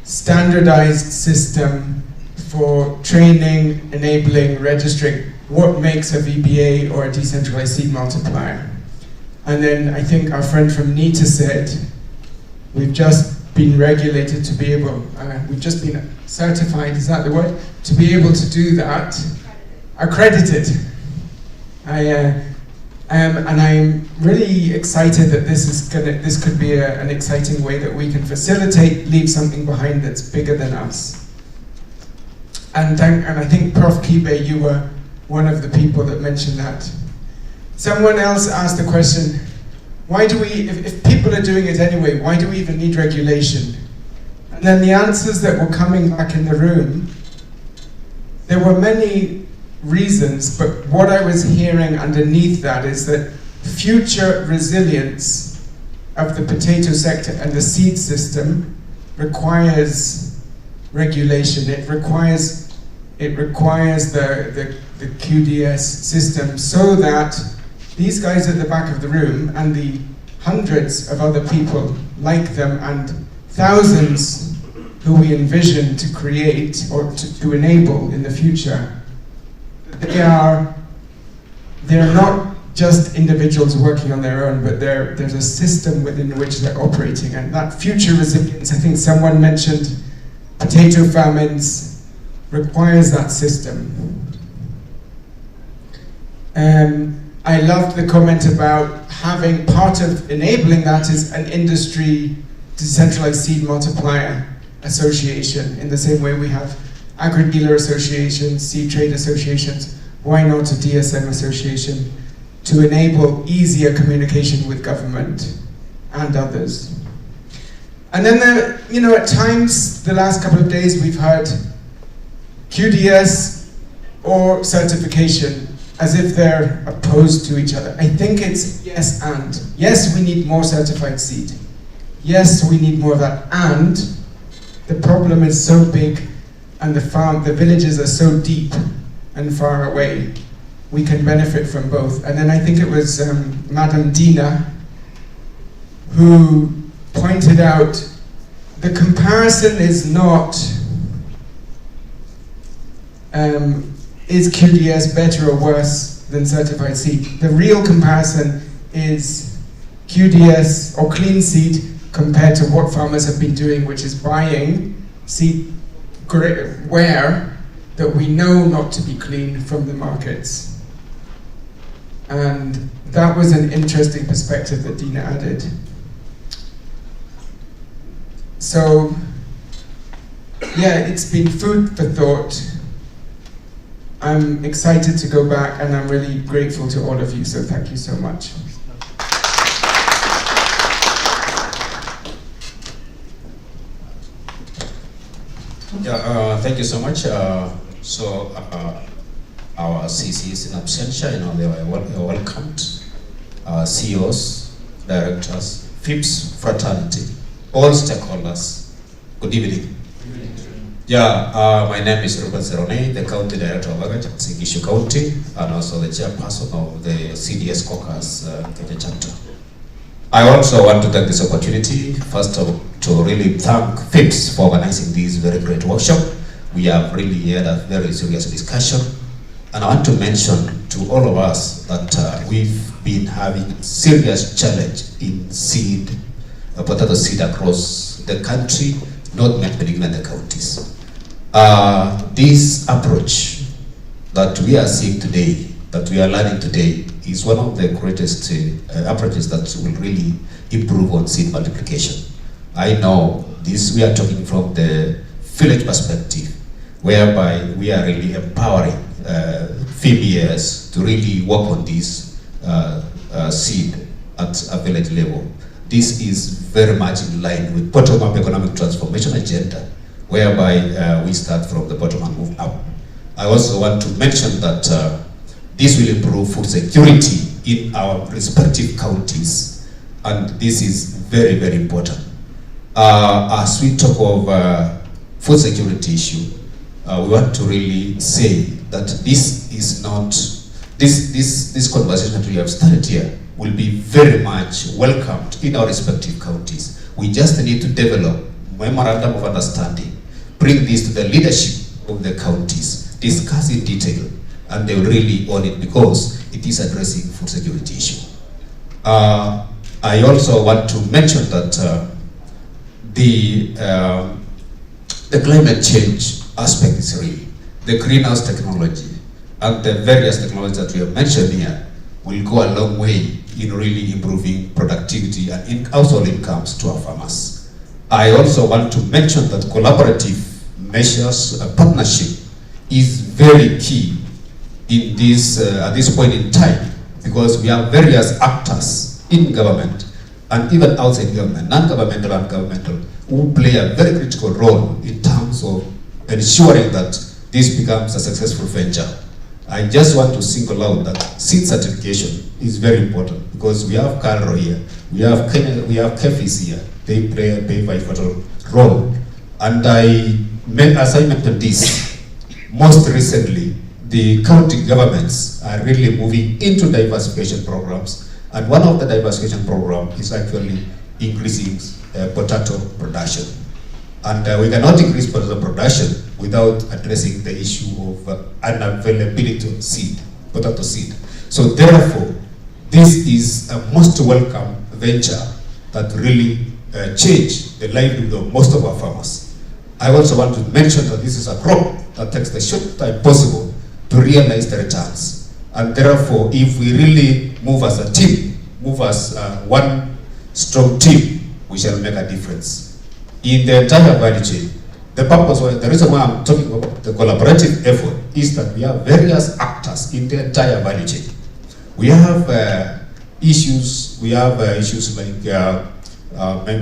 standardized system for training, enabling, registering what makes a VBA or a decentralized seed multiplier. And then I think our friend from NITA said, we've just been regulated to be able, we've just been certified, is that the word? To be able to do that, accredited. And I'm really excited that this could be an exciting way that we can facilitate, leave something behind that's bigger than us. And I think Prof. Kibe, you were one of the people that mentioned that. Someone else asked the question, why do we, if people are doing it anyway, why do we even need regulation? And then the answers that were coming back in the room, there were many reasons, but what I was hearing underneath that is that future resilience of the potato sector and the seed system requires regulation. It requires the QDS system, so that these guys at the back of the room and the hundreds of other people like them and thousands who we envision to create or to enable in the future, they're not just individuals working on their own, but there's a system within which they're operating. And that future resilience, I think someone mentioned potato famines, requires that system. I loved the comment about having part of enabling that is an industry decentralized seed multiplier association, in the same way we have agri-dealer associations, seed trade associations. Why not a DSM association to enable easier communication with government and others? And then at times, the last couple of days, we've heard QDS or certification as if they're opposed to each other. I think it's yes and. Yes, we need more certified seed. Yes, we need more of that. And the problem is so big and the villages are so deep and far away, we can benefit from both. And then I think it was Madam Dina who pointed out the comparison is not is QDS better or worse than certified seed. The real comparison is QDS or clean seed compared to what farmers have been doing, which is buying seed where that we know not to be clean from the markets. And that was an interesting perspective that Dina added. So, yeah, it's been food for thought. I'm excited to go back, and I'm really grateful to all of you, so thank you so much. Yeah, thank you so much. Our CCs in absentia, they were welcomed. CEOs, directors, FIPS fraternity, all stakeholders. Good evening. Yeah, my name is Ruben Serone, the County Director of Agriculture, Singishu County, and also the Chairperson of the CDS Caucus Kenya chapter. I also want to take this opportunity, first to really thank FIPS for organizing this very great workshop. We have really had a very serious discussion. And I want to mention to all of us that we've been having serious challenge in seed, potato seed across the country, not mentioning the counties. This approach that we are seeing today, that we are learning today, is one of the greatest approaches that will really improve on seed multiplication. I know this, we are talking from the village perspective, whereby we are really empowering FIPS to really work on this seed at a village level. This is very much in line with bottom-up economic transformation agenda, whereby we start from the bottom and move up. I also want to mention that this will improve food security in our respective counties, and this is very, very important. As we talk of food security issue, we want to really say that this is not, this conversation that we have started here will be very much welcomed in our respective counties. We just need to develop memorandum of understanding, bring this to the leadership of the counties, discuss in detail, and they will really own it because it is addressing food security issue. I also want to mention that the climate change aspect is real. The greenhouse technology and the various technologies that we have mentioned here will go a long way in really improving productivity and household incomes to our farmers. I also want to mention that collaborative measures, partnership is very key in this, at this point in time, because we have various actors in government and even outside government, non-governmental and governmental, who play a very critical role in terms of ensuring that this becomes a successful venture. I just want to single out that seed certification is very important, because we have Calro here, we have KEFIS here. They play a very vital role. And as I mentioned this, most recently, the county governments are really moving into diversification programs. And one of the diversification programs is actually increasing potato production. And we cannot increase potato production without addressing the issue of unavailability of seed, potato seed. So therefore, this is a most welcome venture that really change the livelihood of most of our farmers. I also want to mention that this is a crop that takes the short time possible to realize the returns. And therefore, if we really move as a team, move as one strong team, we shall make a difference in the entire value chain. The purpose, the reason why I'm talking about the collaborative effort is that we have various actors in the entire value chain. We have issues like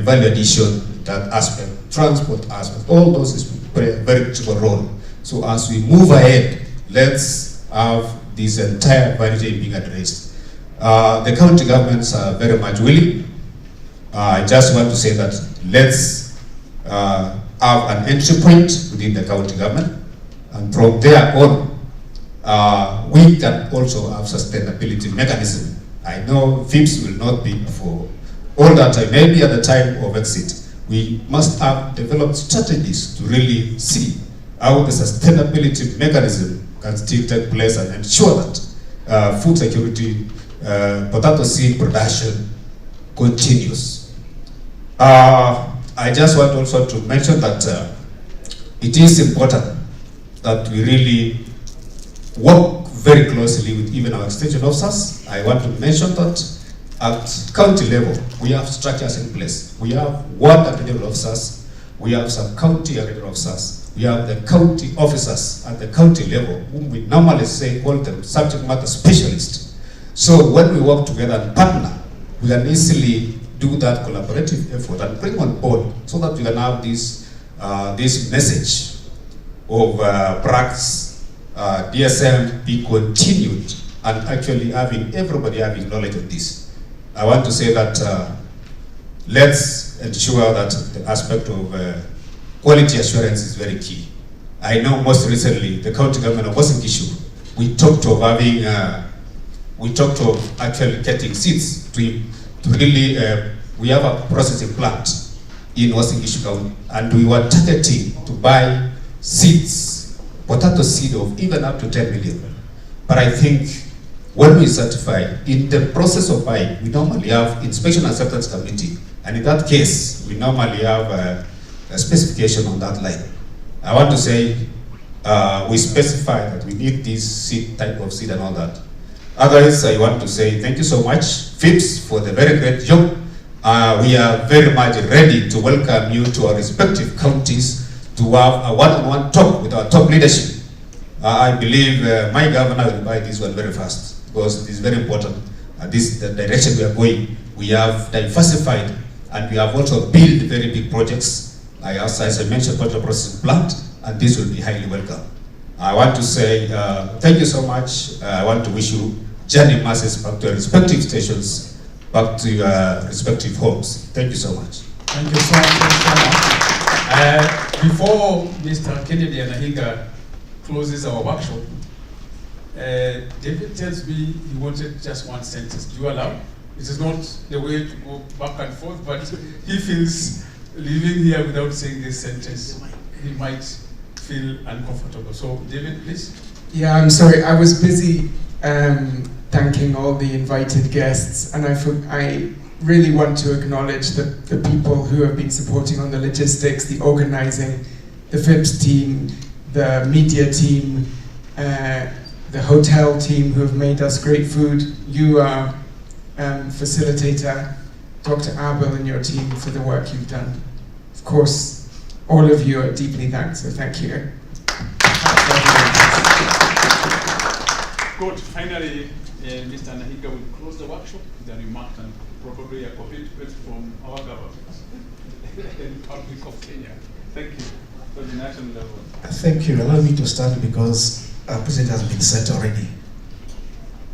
value addition, that aspect, transport aspect, all those play a very critical role. So as we move ahead, let's have this entire value chain being addressed. The county governments are very much willing. I just want to say that let's have an entry point within the county government, and from there on, we can also have sustainability mechanism. I know FIPS will not be for all that time, maybe at the time of exit. We must have developed strategies to really see how the sustainability mechanism can still take place and ensure that food security, potato seed production continues. I just want also to mention that it is important that we really work very closely with even our extension officers. I want to mention that at county level, we have structures in place. We have ward agricultural officers, we have some county agricultural officers, we have the county officers at the county level, whom we normally call them subject matter specialists. So when we work together and partner, we can easily do that collaborative effort and bring on board so that we can have this message of BRAC's DSM be continued and actually everybody having knowledge of this. I want to say that let's ensure that the aspect of quality assurance is very key. I know most recently the county government of Wasngishu, we talked of actually getting seeds to really, we have a processing plant in Washingishu County, and we were targeting to buy seeds, potato seed of even up to 10 million. But I think when we certify, in the process of buying, we normally have inspection and acceptance committee, and in that case, we normally have a specification on that line. I want to say, we specify that we need this seed, type of seed and all that. Otherwise, I want to say thank you so much, FIPS, for the very great job. We are very much ready to welcome you to our respective counties to have a one-on-one talk with our top leadership. I believe my governor will buy this one very fast, because it is very important. This is the direction we are going. We have diversified, and we have also built very big projects. As I mentioned, potato processing plant, and this will be highly welcome. I want to say thank you so much. I want to wish you journey masses back to your respective stations, back to your respective homes. Thank you so much. Thank you so much. Before Mr. Kennedy Anahinga closes our workshop, David tells me he wanted just one sentence. Do you allow? It is not the way to go back and forth, but he feels leaving here without saying this sentence, he might feel uncomfortable. So, David, please. Yeah, I'm sorry. I was busy thanking all the invited guests, and I really want to acknowledge the people who have been supporting on the logistics, the organizing, the FIPS team, the media team, the hotel team who have made us great food, you, facilitator, Dr. Abel and your team for the work you've done. Of course, all of you are deeply thanked, so thank you. Good. Finally, Mr. Nahiga will close the workshop with a remark and probably a commitment from our government and Republic of Kenya. Thank you for the national level. Thank you. Allow me to start because our president has been set already.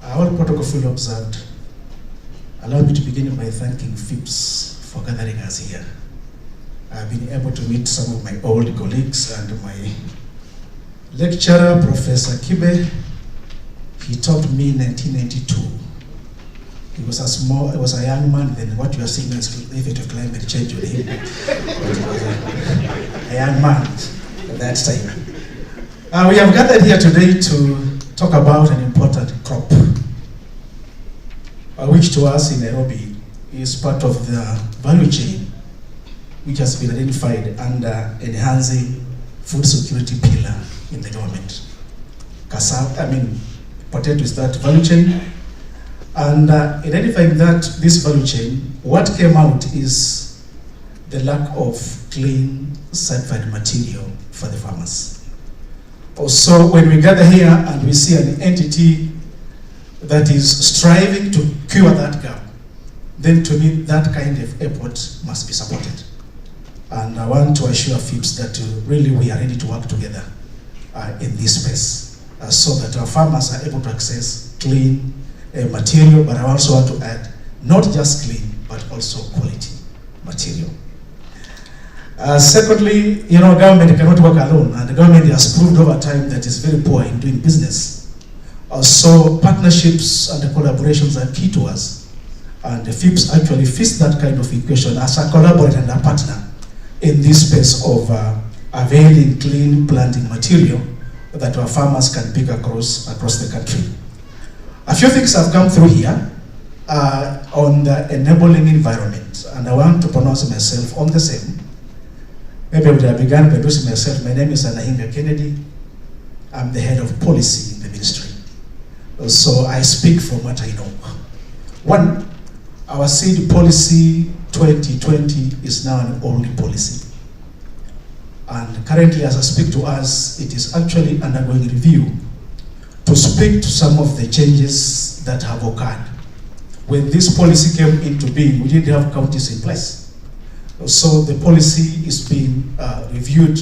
All protocol fully observed. Allow me to begin by thanking FIPS for gathering us here. I've been able to meet some of my old colleagues and my lecturer, Professor Kibe. He taught me in 1992. He was a young man then. What you are seeing is the effect of climate change with him. But he was a young man at that time. We have gathered here today to talk about an important crop, which to us in Nairobi is part of the value chain, which has been identified under enhancing food security pillar in the government. Potato is that value chain, and identifying this value chain, what came out is the lack of clean certified material for the farmers. Also, when we gather here and we see an entity that is striving to cure that gap, then to me that kind of effort must be supported. And I want to assure FIPS that really we are ready to work together in this space. So that our farmers are able to access clean material, but I also want to add not just clean, but also quality material. Secondly, government cannot work alone, and the government has proved over time that it's very poor in doing business. So partnerships and collaborations are key to us, and the FIPS actually fits that kind of equation as a collaborator and a partner in this space of availing clean planting material that our farmers can pick across the country. A few things have come through here on the enabling environment, and I want to pronounce myself on the same. Maybe I would have begun by introducing myself. My name is Anahinga Kennedy. I'm the head of policy in the ministry. So I speak from what I know. One, our seed policy 2020 is now an old policy. And currently, as I speak to us, it is actually undergoing review to speak to some of the changes that have occurred. When this policy came into being, we didn't have counties in place. So the policy is being reviewed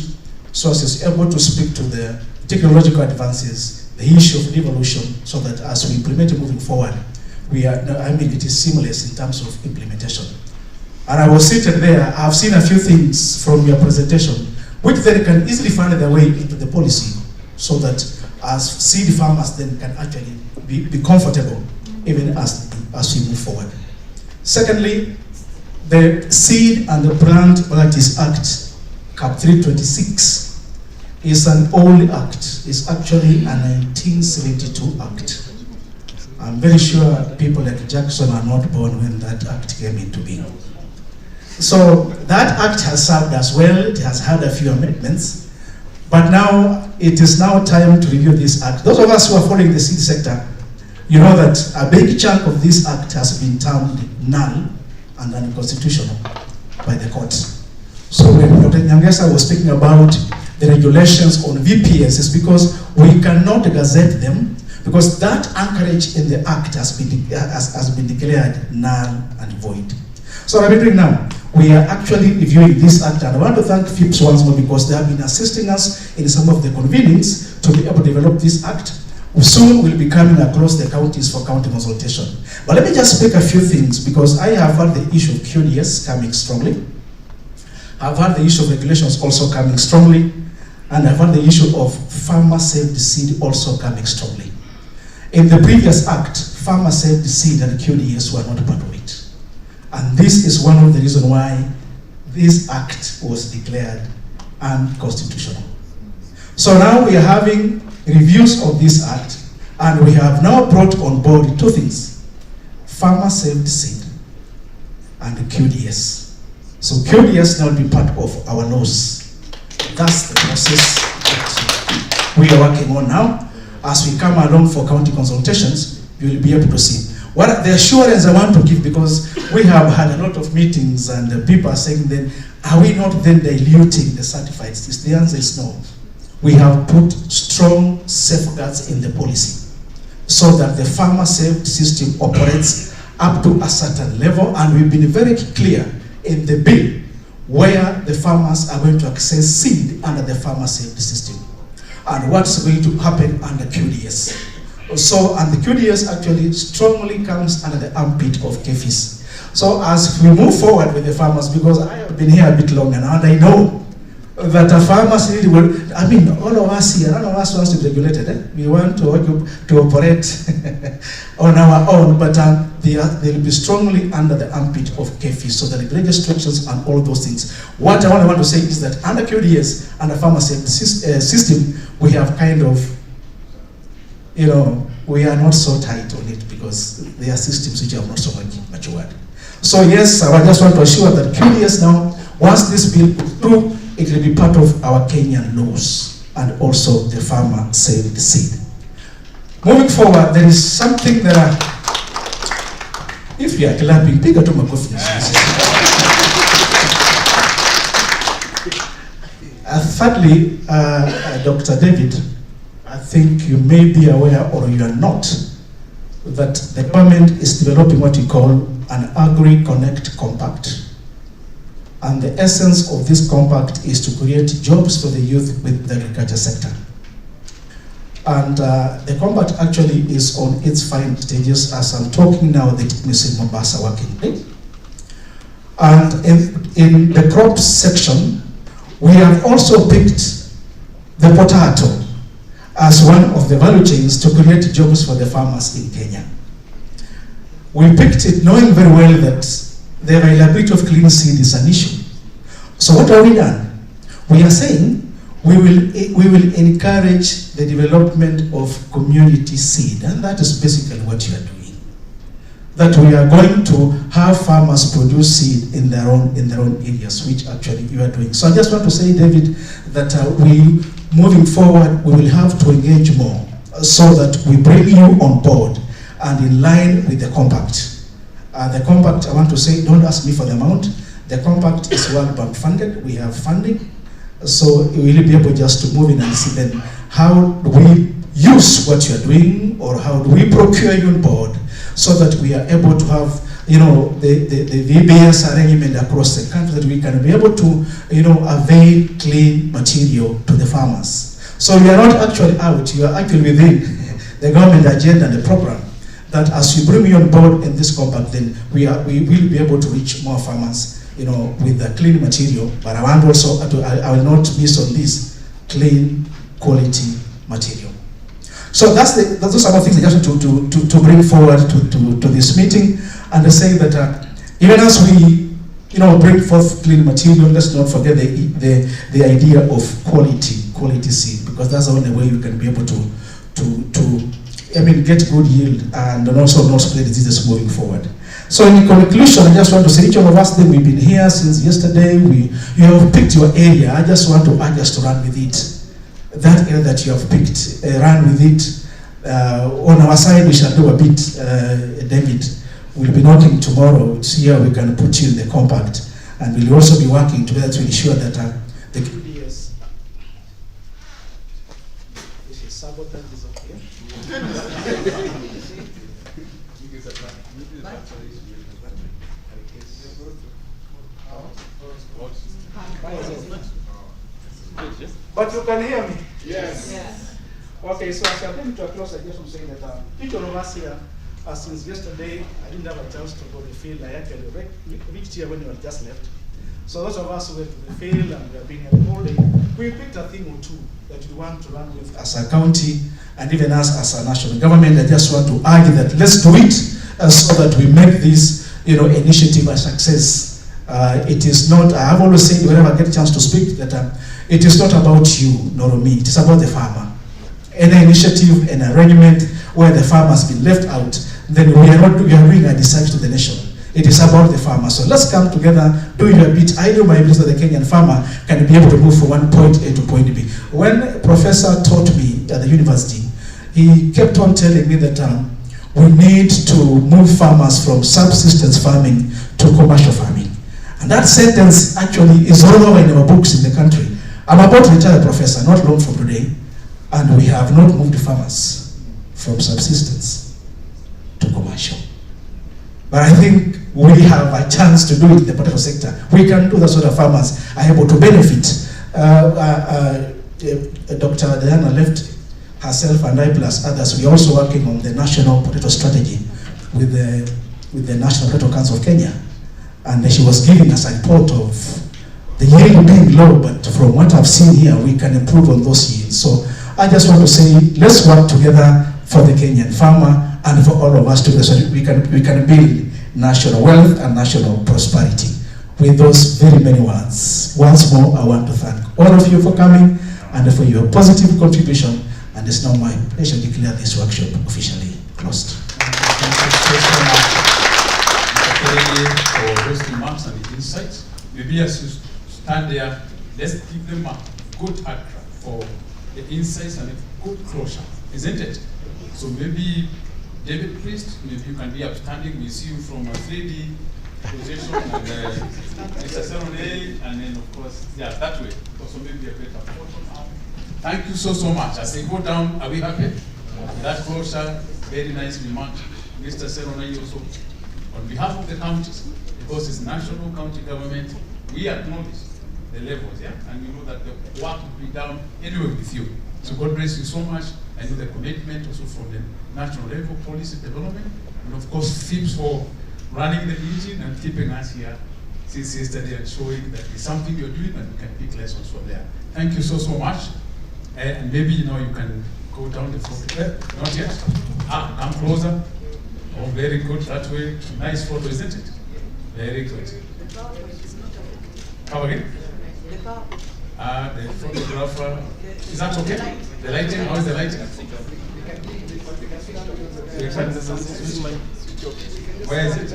so as it's able to speak to the technological advances, the issue of devolution, so that as we implement it moving forward, it is seamless in terms of implementation. And I was sitting there, I've seen a few things from your presentation, which then can easily find their way into the policy, so that as seed farmers then can actually be comfortable even as we move forward. Secondly, the Seed and the Plant Varieties Act, Cap 326, is an old act. It's actually a 1972 act. I'm very sure people like Jackson are not born when that act came into being. So that act has served us well. It has had a few amendments, but now it is now time to review this act. Those of us who are following the seed sector, you know that a big chunk of this act has been termed null and unconstitutional by the courts. So when Dr. Nyangesa was speaking about the regulations on VPS, it's because we cannot gazette them, because that anchorage in the act has been declared null and void. So what are we doing now? We are actually reviewing this act, and I want to thank FIPS once more because they have been assisting us in some of the convenings to be able to develop this act. Soon we'll be coming across the counties for county consultation. But let me just speak a few things, because I have had the issue of QDS coming strongly. I've had the issue of regulations also coming strongly, and I've had the issue of farmer saved seed also coming strongly. In the previous act, farmer saved seed and QDS were not part of it. And this is one of the reasons why this act was declared unconstitutional. So now we are having reviews of this act, and we have now brought on board two things: farmer saved seed and QDS. So QDS now will be part of our laws. That's the process that we are working on now. as we come along for county consultations, you will be able to see. What the assurance I want to give, because we have had a lot of meetings and people are saying then, are we not then diluting the certified system? The answer is no. We have put strong safeguards in the policy so that the farmer safety system operates up to a certain level, and we've been very clear in the bill where the farmers are going to access seed under the farmer safety system and what's going to happen under QDS. So, and the QDS actually strongly comes under the armpit of KFIS. So as we move forward with the farmers, because I have been here a bit longer now, and I know that the farmers really will, I mean, all of us here, none of us wants to be regulated. Eh? We want to operate on our own, but they'll be strongly under the armpit of KFIS, so that the registrations and all those things. What I want to say is that under QDS and the farmer safety system, we have kind of, you know, we are not so tight on it because there are systems which are not so much matured. So yes, I just want to assure that QDS now, once this bill goes through, it will be part of our Kenyan laws and also the farmer saved seed. Moving forward, there is something that if you are clapping, pick up my coffee. Thirdly, Dr. David, I think you may be aware, or you are not, that the government is developing what we call an Agri-Connect Compact. And the essence of this compact is to create jobs for the youth with the agriculture sector. And the compact actually is on its final stages. As I'm talking now, the team is in Mombasa working. And in the crops section, we have also picked the potato as one of the value chains to create jobs for the farmers in Kenya. We picked it knowing very well that the availability of clean seed is an issue. So what have we done? We are saying we will encourage the development of community seed, and that is basically what you are doing. That we are going to have farmers produce seed in their own areas, which actually you are doing. So I just want to say, David, that moving forward, we will have to engage more so that we bring you on board and in line with the compact. The compact, I want to say, don't ask me for the amount. The compact is World Bank funded. We have funding. So we will be able just to move in and see then how do we use what you're doing, or how do we procure you on board so that we are able to have, you know, the VBS arrangement across the country, that we can be able to, you know, avail clean material to the farmers. So you are not actually out, you are actually within the government agenda and the program, that as you bring me on board in this compact, then we will be able to reach more farmers, you know, with the clean material. But I want also, I will not miss on this, clean quality material. So those are some of the things I just want to bring forward to this meeting, and to say that even as we, you know, bring forth clean material, let's not forget the idea of quality seed, because that's the only way you can be able to get good yield and also not spread diseases moving forward. So in conclusion, I just want to say, each one of us, we've been here since yesterday. You have picked your area. I just want to urge us to run with it. That area that you have picked, run with it. On our side, we shall do a bit. David will be knocking tomorrow. See how we can put you in the compact, and we'll also be working together to ensure that the QDS. This is sabotage is okay. But you can hear me? Yes. Okay, so as I came to a close, I just want to say that each of us here, since yesterday, I didn't have a chance to go to the field. I actually reached here when you had just left. So those of us who went to the field and we have been here all day, we picked a thing or two that we want to run with as a county and even as a national government. I just want to argue that let's do it so that we make this, you know, initiative a success. It is not, I have always said whenever I get a chance to speak, that it is not about you nor me, it is about the farmer. Any initiative, an arrangement where the farmer has been left out, then we are doing a disservice to the nation. It is about the farmer. So let's come together, do it a bit. I do my best that the Kenyan farmer can be able to move from one point A to point B. When a professor taught me at the university, he kept on telling me that we need to move farmers from subsistence farming to commercial farming. And that sentence actually is all over in our books in the country. I'm about to retire professor, not long from today, and we have not moved farmers from subsistence to commercial. But I think we have a chance to do it in the potato sector. We can do that so that farmers are able to benefit. Dr. Diana left herself and I plus others. We are also working on the national potato strategy with the National Potato Council of Kenya. And she was giving us a report of the yield being low, but from what I've seen here, we can improve on those yields. So I just want to say, let's work together for the Kenyan farmer and for all of us together so that we can build national wealth and national prosperity. With those very many words, once more, I want to thank all of you for coming and for your positive contribution. And it's now my pleasure to declare this workshop officially closed. Thank you so much, for those remarks and the insights. Maybe as you stand there, let's give them a good hand clap for the insights and a good closure, isn't it? So maybe David Priest, maybe you can be upstanding. We see you from a 3D position, and Mr. Serone, and then of course, yeah, that way. Also maybe a better photo now. Thank you so much. As they go down, are we happy? That closure, very nicely marked. Mr. Serone also, on behalf of the counties, because it's national county government, we acknowledge the levels, yeah? And we know that the work will be done anyway with you. So God bless you so much. I know the commitment also from the national level policy development, and of course FIPS for running the meeting and keeping us here since yesterday and showing that it's something you're doing and we can pick lessons from there. Thank you so much. And maybe you can go down the photo. Not yet. Come closer. Oh, very good that way. Nice photo, isn't it? Very good. Come again? The photographer. Is that okay? The lighting? How is the lighting? Where is it?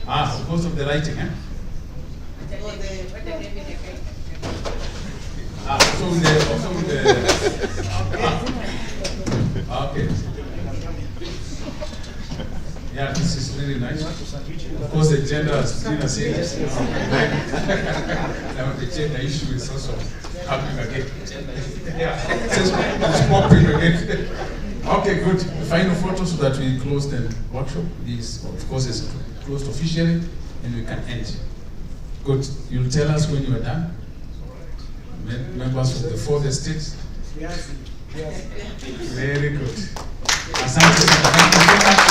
Because of the lighting, eh? Also with the okay. Yeah, this is really nice. Of course, the gender has been a serious. Now the gender issue is also happening again. Yeah, it's popping again. Okay, good. The final photo so that we close the workshop. This, of course, is closed officially, and we can end. Good. You'll tell us when you are done. Members of the fourth estate. Yes. Very good. Asante sana. Thank you so much.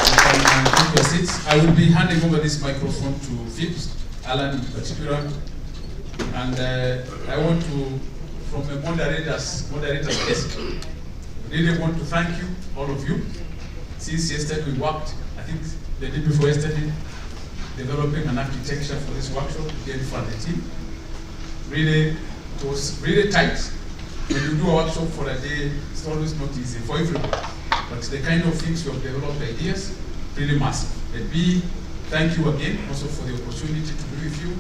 You can take your seats. I will be handing over this microphone to FIPS, Alan in particular. And I want to, from the moderator's desk, really want to thank you, all of you. Since yesterday we worked, I think the day before yesterday, developing an architecture for this workshop, again for the team. Really, it was really tight. When you do a workshop for a day, it's always not easy for everybody. But the kind of things you have developed ideas, really massive. And B, thank you again also for the opportunity to be with you.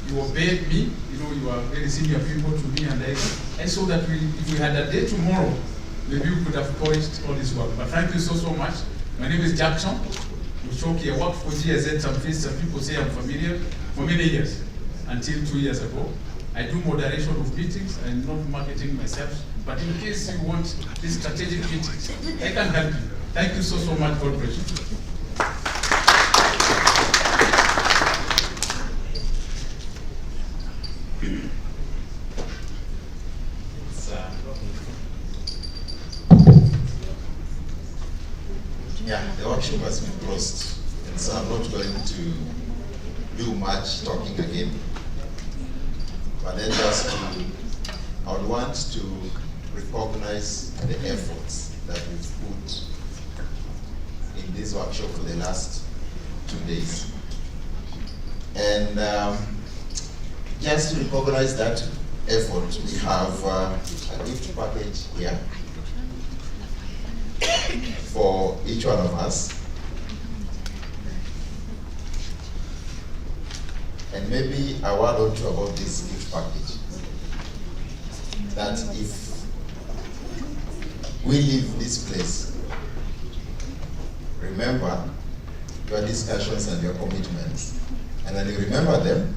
You obeyed me, you are very senior people to me, and I saw that if we had a day tomorrow, maybe we could have polished all this work. But thank you so much. My name is Jackson Mushoki. I worked for GSZ, some people say I'm familiar, for many years, until 2 years ago. I do moderation of meetings. I'm not marketing myself, but in case you want these strategic meetings, I can help you. Thank you so much. God bless you. Yeah, the workshop has been closed, and so I'm not going to do much talking again. But then I would want to recognize the efforts that we've put in this workshop for the last 2 days. And just to recognize that effort, we have a gift package here for each one of us. And maybe a word or two about this gift package. That if we leave this place, remember your discussions and your commitments. And when you remember them,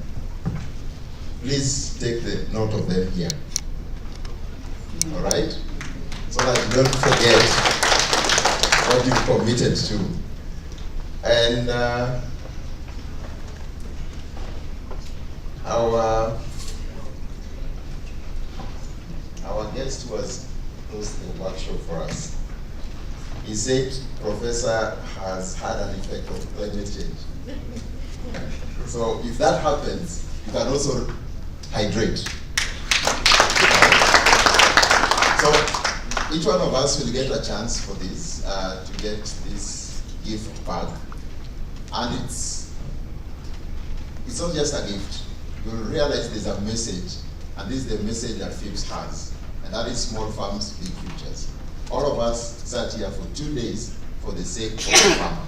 please take the note of them here. All right? So that you don't forget what you've committed to. And our guest was closed the workshop for us. He said Professor has had an effect of climate change. So if that happens, you can also hydrate. So each one of us will get a chance for this, to get this gift bag. And it's not just a gift. You'll realize there's a message, and this is the message that FIPS has, and that is small farms, big futures. All of us sat here for 2 days for the sake of the farmer.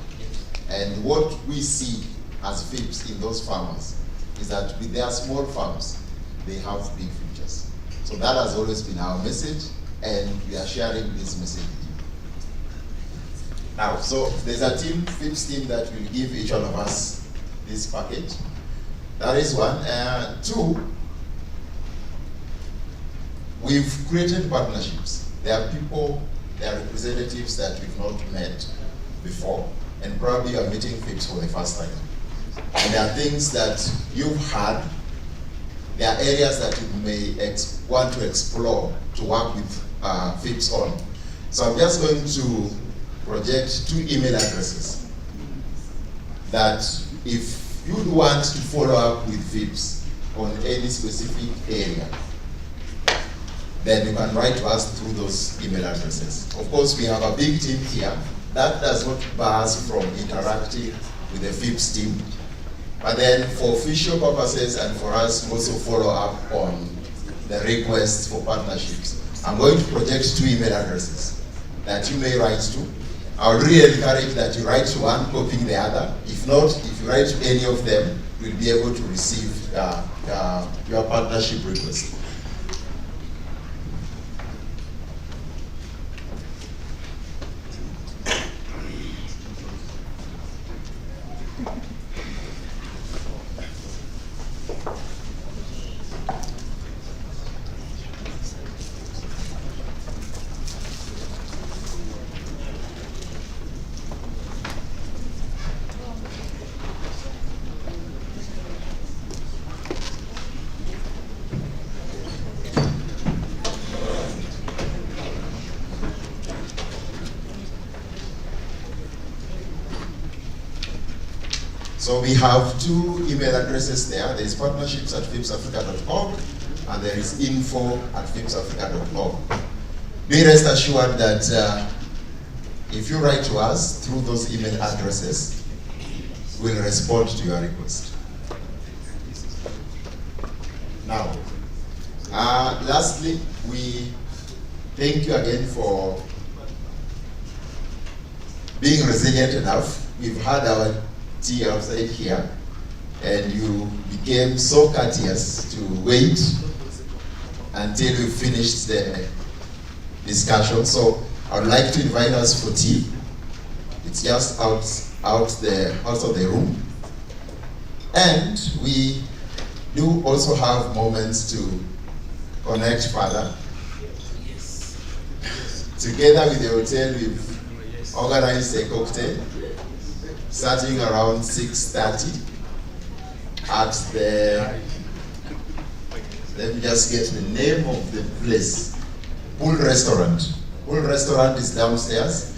And what we see as FIPS in those farmers is that with their small farms, they have big futures. So that has always been our message, and we are sharing this message with you. Now, so there's a team, FIPS team, that will give each one of us this package. That is one. Two, we've created partnerships. There are people, there are representatives that we've not met before, and probably you are meeting FIPS for the first time. And there are things that you've had, there are areas that you may want to explore to work with FIPS on. So I'm just going to project 2 email addresses that if you'd want to follow up with FIPS on any specific area, then you can write to us through those email addresses. Of course, we have a big team here. That does not bar us from interacting with the FIPS team. But then for official purposes and for us to also follow up on the requests for partnerships, I'm going to project 2 email addresses that you may write to. I would really encourage that you write to one, copying the other. If not, if you write to any of them, we'll be able to receive your partnership request. So we have 2 email addresses there. There is partnerships@fipsafrica.org and there is info@fipsafrica.org. Be rest assured that if you write to us through those email addresses, we'll respond to your request. Now, lastly, we thank you again for being resilient enough. We've had our tea outside here, and you became so courteous to wait until we finished the discussion. So I would like to invite us for tea. It's just out of the room. And we do also have moments to connect further. Together with the hotel, we've organized a cocktail starting around 6:30 at the, let me just get the name of the place, Pool Restaurant. Pool Restaurant is downstairs,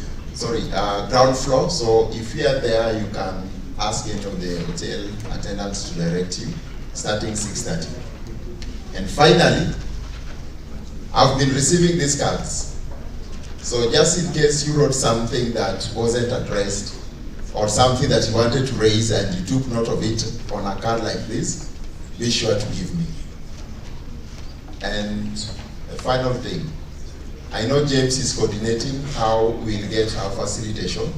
ground floor. So if you are there, you can ask any of the hotel attendants to direct you, starting 6:30. And finally, I've been receiving these cards. So just in case you wrote something that wasn't addressed, or something that you wanted to raise and you took note of it on a card like this, be sure to give me. And the final thing, I know James is coordinating how we'll get our facilitation.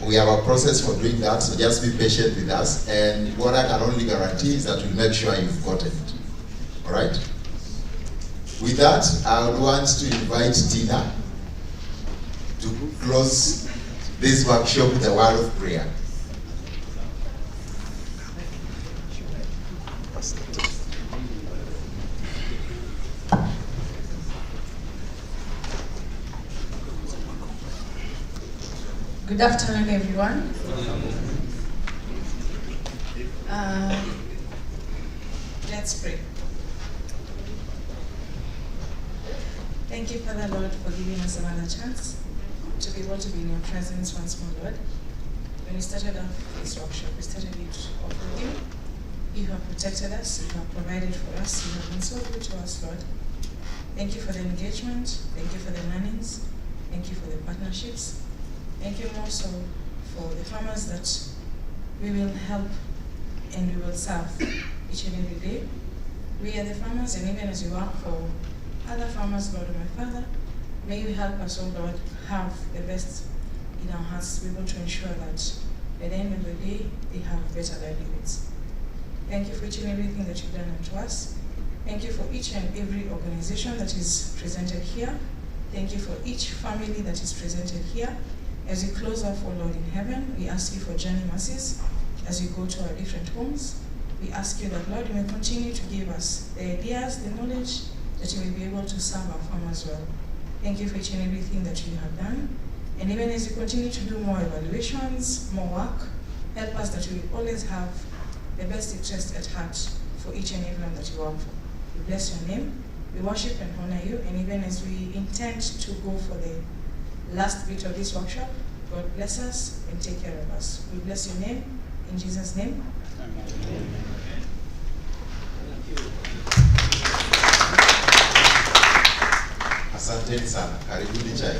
We have a process for doing that, so just be patient with us. And what I can only guarantee is that we'll make sure you've gotten it. All right? With that, I would want to invite Tina to close this workshop with a word of prayer. Good afternoon, everyone. Let's pray. Thank you, Father Lord, for giving us another chance to be able to be in your presence once more, Lord. When we started off this workshop, we started it off with you. You have protected us, you have provided for us, you have been so good to us, Lord. Thank you for the engagement, thank you for the learnings, thank you for the partnerships. Thank you more so for the farmers that we will help and we will serve each and every day. We are the farmers, and even as we work for other farmers, Lord, my Father, may you help us, oh Lord, have the best in our hearts to be able to ensure that at the end of the day, they have better livelihoods. Thank you for each and everything that you've done unto us. Thank you for each and every organization that is presented here. Thank you for each family that is presented here. As we close off, oh Lord in heaven, we ask you for journey mercies as we go to our different homes. We ask you that, Lord, you may continue to give us the ideas, the knowledge, that you may be able to serve our farmers well. Thank you for each and everything that you have done. And even as we continue to do more evaluations, more work, help us that we always have the best interest at heart for each and everyone that you work for. We bless your name, we worship and honor you, and even as we intend to go for the last bit of this workshop, God bless us and take care of us. We bless your name, in Jesus' name. Amen. Asanteni sana. Karibuni chai.